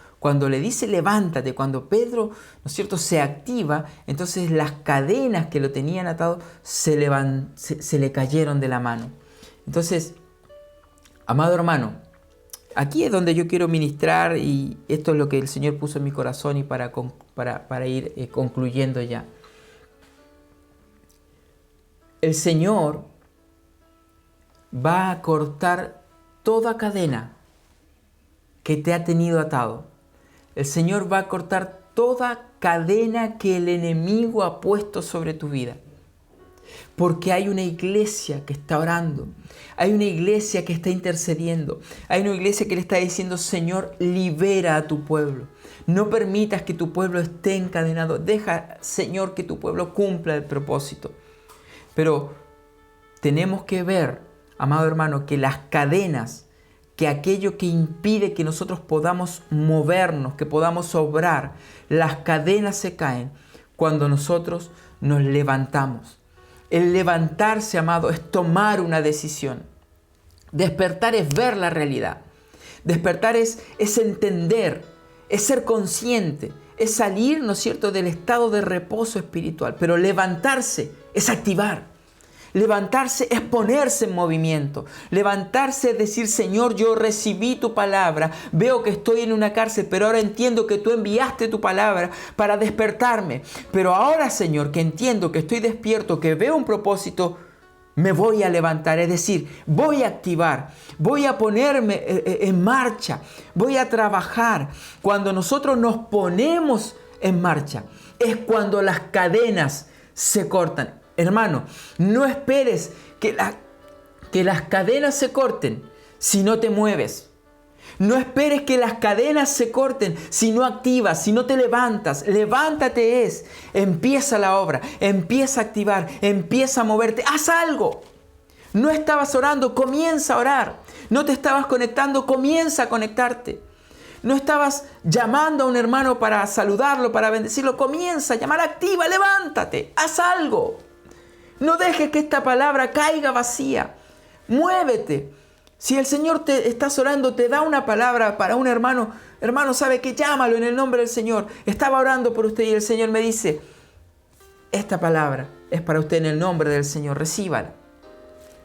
le dice levántate, cuando Pedro, ¿no es cierto?, se activa, entonces las cadenas que lo tenían atado se le cayeron de la mano. Entonces, amado hermano, aquí es donde yo quiero ministrar y esto es lo que el Señor puso en mi corazón y para ir concluyendo ya. El Señor va a cortar toda cadena que te ha tenido atado. El Señor va a cortar toda cadena que el enemigo ha puesto sobre tu vida. Porque hay una iglesia que está orando, hay una iglesia que está intercediendo, hay una iglesia que le está diciendo, Señor, libera a tu pueblo. No permitas que tu pueblo esté encadenado. Deja, Señor, que tu pueblo cumpla el propósito. Pero tenemos que ver, amado hermano, que las cadenas, que aquello que impide que nosotros podamos movernos, que podamos obrar, las cadenas se caen cuando nosotros nos levantamos. El levantarse, amado, es tomar una decisión. Despertar es ver la realidad. Despertar es entender, es ser consciente, es salir, ¿no es cierto?, del estado de reposo espiritual. Pero levantarse es activar. Levantarse es ponerse en movimiento. Levantarse es decir, Señor, yo recibí tu palabra. Veo que estoy en una cárcel, pero ahora entiendo que tú enviaste tu palabra para despertarme. Pero ahora, Señor, que entiendo que estoy despierto, que veo un propósito, me voy a levantar. Es decir, voy a activar, voy a ponerme en marcha, voy a trabajar. Cuando nosotros nos ponemos en marcha, es cuando las cadenas se cortan. Hermano, no esperes que las cadenas se corten si no te mueves. No esperes que las cadenas se corten si no activas, si no te levantas. Levántate empieza la obra, empieza a activar, empieza a moverte. Haz algo. No estabas orando, comienza a orar. No te estabas conectando, comienza a conectarte. No estabas llamando a un hermano para saludarlo, para bendecirlo, comienza a llamar, activa, levántate, haz algo. No dejes que esta palabra caiga vacía. Muévete. Si el Señor te estás orando, te da una palabra para un hermano. Hermano, ¿sabe qué? Llámalo en el nombre del Señor. Estaba orando por usted y el Señor me dice, esta palabra es para usted en el nombre del Señor. Recíbala.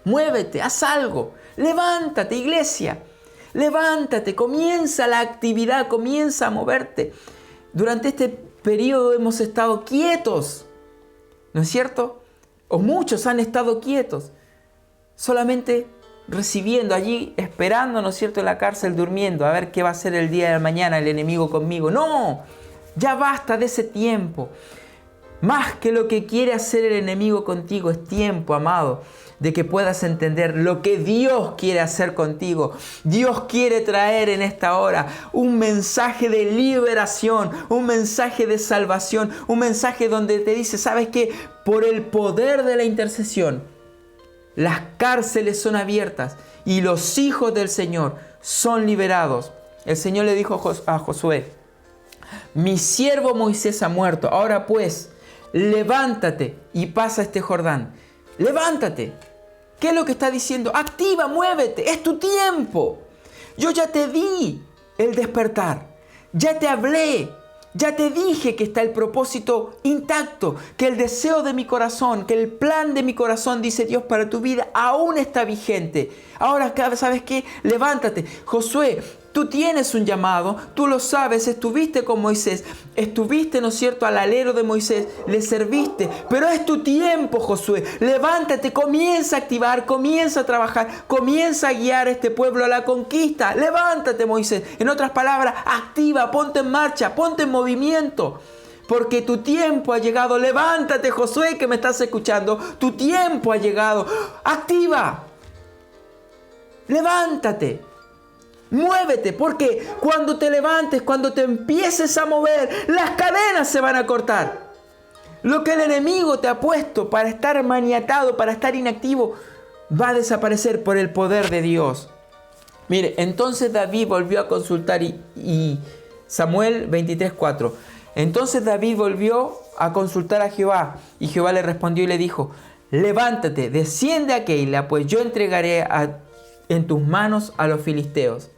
Muévete, haz algo. Levántate, iglesia. Levántate, comienza la actividad, comienza a moverte. Durante este periodo hemos estado quietos. ¿No es cierto? O muchos han estado quietos, solamente recibiendo allí, esperando, ¿no es cierto?, en la cárcel, durmiendo, a ver qué va a hacer el día de mañana el enemigo conmigo. No, ya basta de ese tiempo. Más que lo que quiere hacer el enemigo contigo, es tiempo, amado, de que puedas entender lo que Dios quiere hacer contigo. Dios quiere traer en esta hora un mensaje de liberación, un mensaje de salvación, un mensaje donde te dice, ¿sabes qué? Por el poder de la intercesión, las cárceles son abiertas y los hijos del Señor son liberados. El Señor le dijo a Josué, mi siervo Moisés ha muerto, ahora pues, levántate y pasa este Jordán. Levántate. ¿Qué es lo que está diciendo? Activa, muévete, es tu tiempo. Yo ya te di el despertar, ya te hablé, ya te dije que está el propósito intacto, que el deseo de mi corazón, que el plan de mi corazón, dice Dios, para tu vida aún está vigente. Ahora, ¿sabes qué? Levántate. Josué, tú tienes un llamado, tú lo sabes, estuviste con Moisés, estuviste, ¿no es cierto?, al alero de Moisés, le serviste, pero es tu tiempo, Josué. Levántate, comienza a activar, comienza a trabajar, comienza a guiar a este pueblo a la conquista. Levántate, Moisés. En otras palabras, activa, ponte en marcha, ponte en movimiento, porque tu tiempo ha llegado. Levántate, Josué, que me estás escuchando, tu tiempo ha llegado. Activa, levántate. Muévete, porque cuando te levantes, cuando te empieces a mover, las cadenas se van a cortar. Lo que el enemigo te ha puesto para estar maniatado, para estar inactivo, va a desaparecer por el poder de Dios. Mire, entonces David volvió a consultar y Samuel 23:4. Entonces David volvió a consultar a Jehová y Jehová le respondió y le dijo, levántate, desciende a Keila, pues yo entregaré en tus manos a los filisteos.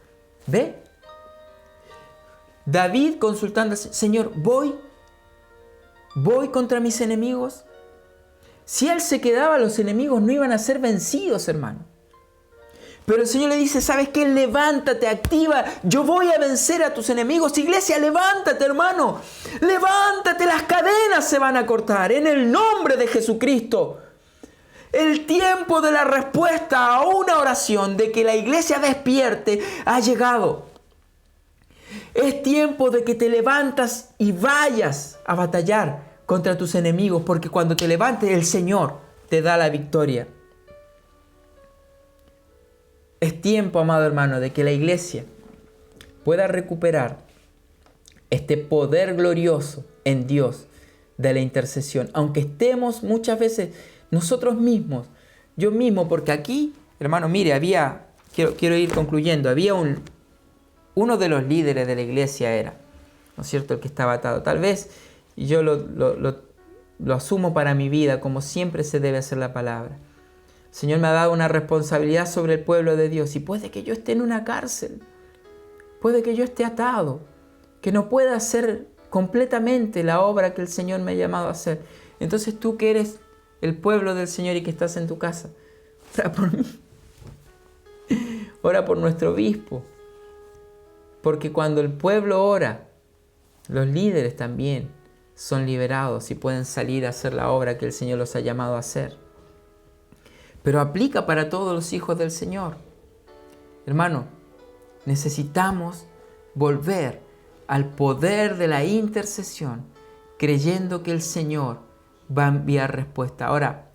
¿Ve? David consultando, Señor, voy contra mis enemigos. Si él se quedaba, los enemigos no iban a ser vencidos, hermano. Pero el Señor le dice, ¿sabes qué? Levántate, activa, yo voy a vencer a tus enemigos. Iglesia, levántate, hermano. Levántate, las cadenas se van a cortar en el nombre de Jesucristo. El tiempo de la respuesta a una oración, de que la iglesia despierte, ha llegado. Es tiempo de que te levantas y vayas a batallar contra tus enemigos, porque cuando te levantes, el Señor te da la victoria. Es tiempo, amado hermano, de que la iglesia pueda recuperar este poder glorioso en Dios de la intercesión, aunque estemos muchas veces nosotros mismos, yo mismo, porque aquí, hermano, mire, quiero ir concluyendo, había uno de los líderes de la iglesia era, ¿no es cierto?, el que estaba atado. Tal vez yo lo asumo para mi vida, como siempre se debe hacer la palabra. El Señor me ha dado una responsabilidad sobre el pueblo de Dios, y puede que yo esté en una cárcel, puede que yo esté atado, que no pueda hacer completamente la obra que el Señor me ha llamado a hacer. Entonces tú, que eres el pueblo del Señor y que estás en tu casa, ora por mí, ora por nuestro obispo, porque cuando el pueblo ora, los líderes también son liberados y pueden salir a hacer la obra que el Señor los ha llamado a hacer. Pero aplica para todos los hijos del Señor. Hermano, necesitamos volver al poder de la intercesión, creyendo que el Señor va a enviar respuesta. Ahora,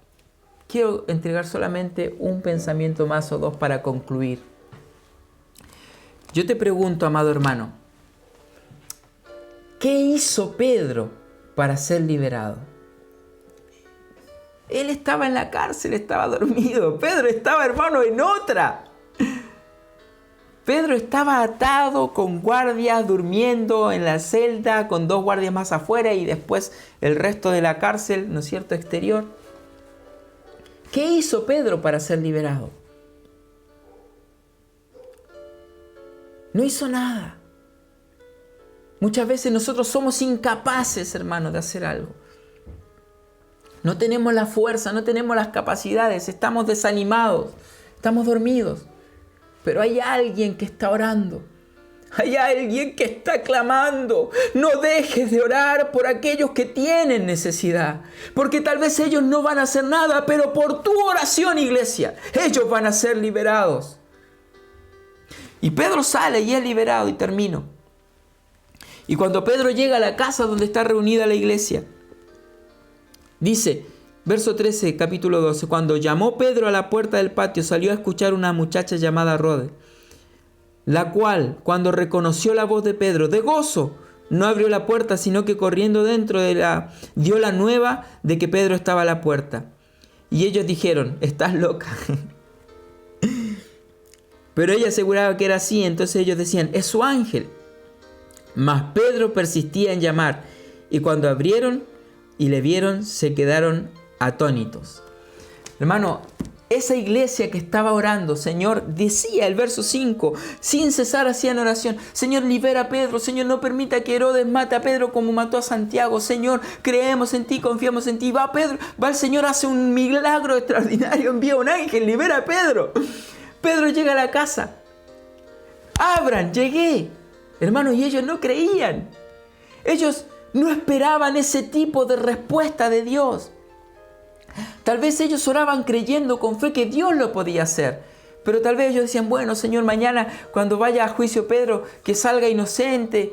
quiero entregar solamente un pensamiento más o dos para concluir. Yo te pregunto, amado hermano, ¿qué hizo Pedro para ser liberado? Él estaba en la cárcel, estaba dormido. Pedro estaba, hermano, en otra. Pedro estaba atado con guardias, durmiendo en la celda, con 2 guardias más afuera y después el resto de la cárcel, ¿no es cierto?, exterior. ¿Qué hizo Pedro para ser liberado? No hizo nada. Muchas veces nosotros somos incapaces, hermanos, de hacer algo. No tenemos la fuerza, no tenemos las capacidades, estamos desanimados, estamos dormidos. Pero hay alguien que está orando. Hay alguien que está clamando. No dejes de orar por aquellos que tienen necesidad. Porque tal vez ellos no van a hacer nada, pero por tu oración, iglesia, ellos van a ser liberados. Y Pedro sale y es liberado, y termino. Y cuando Pedro llega a la casa donde está reunida la iglesia, Dice, verso 13, capítulo 12, cuando llamó Pedro a la puerta del patio, salió a escuchar una muchacha llamada Rode, la cual, cuando reconoció la voz de Pedro, de gozo, no abrió la puerta, sino que corriendo dentro dio la nueva de que Pedro estaba a la puerta. Y ellos dijeron, estás loca. Pero ella aseguraba que era así, entonces ellos decían, es su ángel. Mas Pedro persistía en llamar, y cuando abrieron y le vieron, se quedaron atónitos. Hermano, esa iglesia que estaba orando, Señor, decía el verso 5, sin cesar hacían oración, Señor, libera a Pedro, Señor, no permita que Herodes mate a Pedro como mató a Santiago, Señor, creemos en ti, confiamos en ti. Va Pedro, va el Señor, hace un milagro extraordinario, envía un ángel, libera a Pedro. Pedro llega a la casa, abran, llegué. Hermano, y ellos no creían. Ellos no esperaban ese tipo de respuesta de Dios. Tal vez ellos oraban creyendo con fe que Dios lo podía hacer. Pero tal vez ellos decían, bueno, Señor, mañana cuando vaya a juicio Pedro, que salga inocente.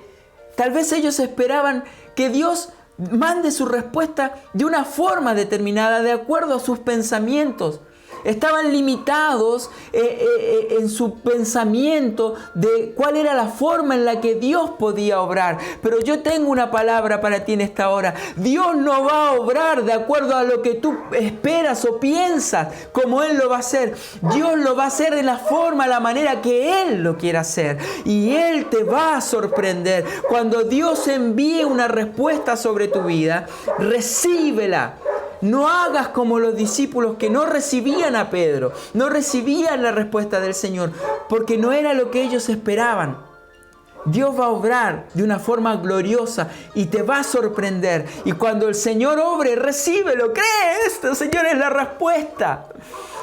Tal vez ellos esperaban que Dios mande su respuesta de una forma determinada, de acuerdo a sus pensamientos. Estaban limitados en su pensamiento de cuál era la forma en la que Dios podía obrar. Pero yo tengo una palabra para ti en esta hora. Dios no va a obrar de acuerdo a lo que tú esperas o piensas como Él lo va a hacer. Dios lo va a hacer de la forma, la manera que Él lo quiera hacer. Y Él te va a sorprender. Cuando Dios envíe una respuesta sobre tu vida, recíbela. No hagas como los discípulos que no recibían a Pedro, no recibían la respuesta del Señor, porque no era lo que ellos esperaban. Dios va a obrar de una forma gloriosa y te va a sorprender. Y cuando el Señor obre, recíbelo, cree esto, Señor, es la respuesta.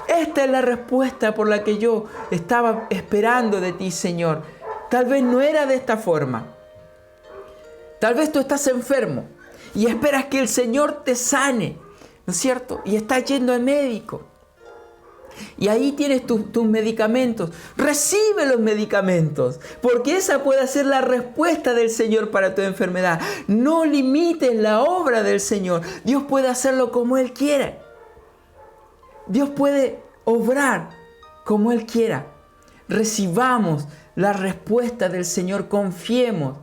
Esta es la respuesta por la que yo estaba esperando de ti, Señor. Tal vez no era de esta forma. Tal vez tú estás enfermo y esperas que el Señor te sane. ¿No es cierto? Y estás yendo al médico. Y ahí tienes tus medicamentos. Recibe los medicamentos. Porque esa puede ser la respuesta del Señor para tu enfermedad. No limites la obra del Señor. Dios puede hacerlo como Él quiera. Dios puede obrar como Él quiera. Recibamos la respuesta del Señor. Confiemos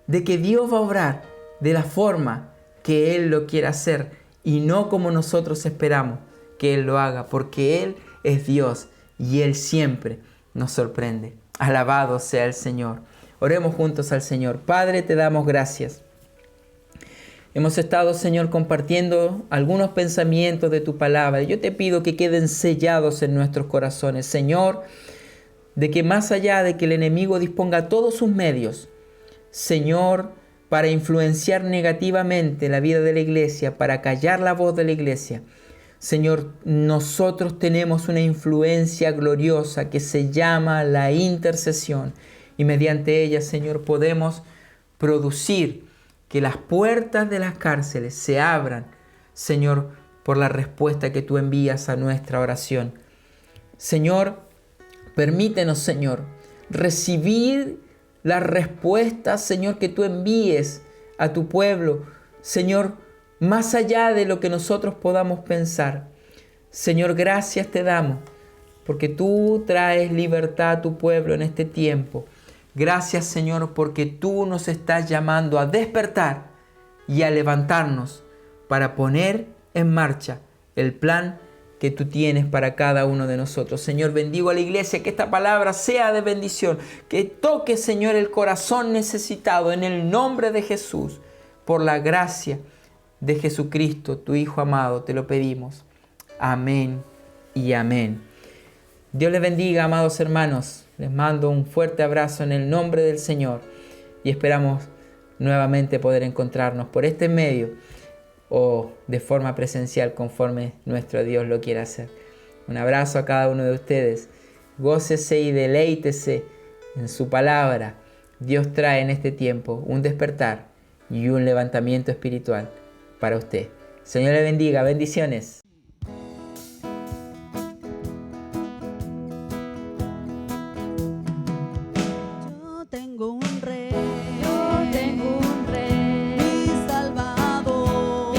de que Dios va a obrar de la forma que Él lo quiera hacer. Y no como nosotros esperamos que Él lo haga, porque Él es Dios y Él siempre nos sorprende. Alabado sea el Señor. Oremos juntos al Señor. Padre, te damos gracias. Hemos estado, Señor, compartiendo algunos pensamientos de tu palabra. Yo te pido que queden sellados en nuestros corazones, Señor, de que más allá de que el enemigo disponga todos sus medios, Señor, para influenciar negativamente la vida de la iglesia, para callar la voz de la iglesia. Señor, nosotros tenemos una influencia gloriosa que se llama la intercesión. Y mediante ella, Señor, podemos producir que las puertas de las cárceles se abran, Señor, por la respuesta que tú envías a nuestra oración. Señor, permítenos, Señor, recibir las respuestas, Señor, que tú envíes a tu pueblo, Señor, más allá de lo que nosotros podamos pensar. Señor, gracias te damos, porque tú traes libertad a tu pueblo en este tiempo. Gracias, Señor, porque tú nos estás llamando a despertar y a levantarnos para poner en marcha el plan que tú tienes para cada uno de nosotros. Señor, bendigo a la iglesia, que esta palabra sea de bendición, que toque, Señor, el corazón necesitado en el nombre de Jesús, por la gracia de Jesucristo, tu Hijo amado, te lo pedimos. Amén y amén. Dios les bendiga, amados hermanos. Les mando un fuerte abrazo en el nombre del Señor y esperamos nuevamente poder encontrarnos por este medio o de forma presencial conforme nuestro Dios lo quiera hacer. Un abrazo a cada uno de ustedes. Gócese y deleítese en su palabra. Dios trae en este tiempo un despertar y un levantamiento espiritual para usted. Señor le bendiga. Bendiciones. Yo tengo un rey, mi Salvador,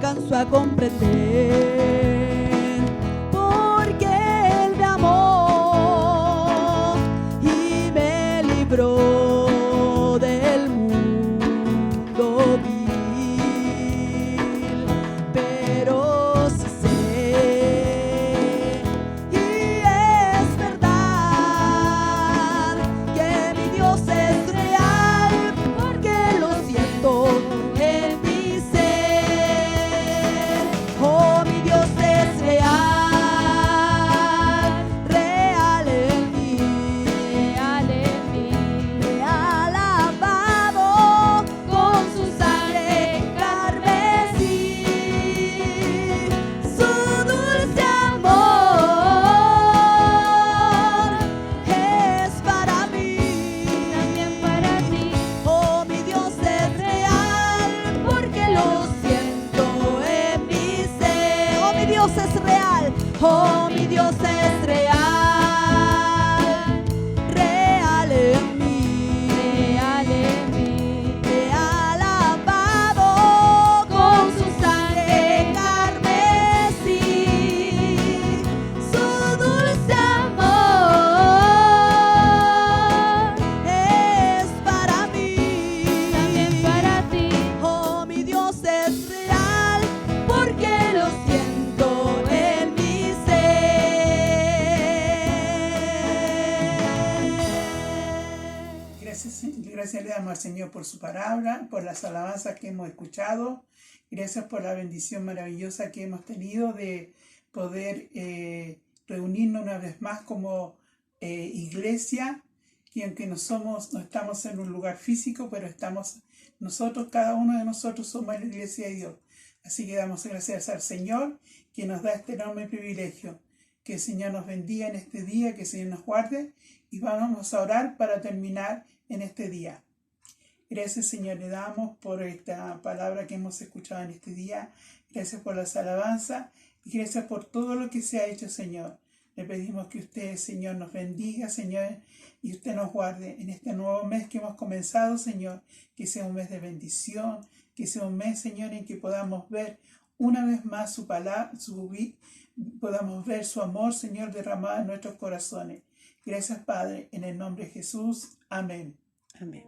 alcanzo a comprender, porque Él me amó y me libró del mundo vil. Pero sí sé, y es verdad, que mi Dios es real, porque lo siento en mi ser. Oh, mi Dios es real, real en mí, real amado con su sangre carmesí. Su dulce amor es para mí, también para ti. Oh, mi Dios es real, porque lo siento en mi ser. Oh, mi Dios es real. Oh, mi Dios es real, real en mí, real amado con su sangre carmesí. Su dulce amor es para mí, también para ti. Oh, mi Dios es real, porque lo siento en mi ser. Gracias le damos al Señor por su palabra, por las alabanzas que hemos escuchado. Gracias por la bendición maravillosa que hemos tenido de poder reunirnos una vez más como iglesia, y aunque no estamos en un lugar físico, pero estamos nosotros, cada uno de nosotros somos la iglesia de Dios. Así que damos gracias al Señor que nos da este enorme privilegio. Que el Señor nos bendiga en este día, que el Señor nos guarde, y vamos a orar para terminar en este día. Gracias, Señor, le damos por esta palabra que hemos escuchado en este día. Gracias por las alabanzas y gracias por todo lo que se ha hecho, Señor. Le pedimos que usted, Señor, nos bendiga, Señor, y usted nos guarde en este nuevo mes que hemos comenzado, Señor. Que sea un mes de bendición, que sea un mes, Señor, en que podamos ver una vez más su palabra, podamos ver su amor, Señor, derramado en nuestros corazones. Gracias, Padre, en el nombre de Jesús. Amén. Amén.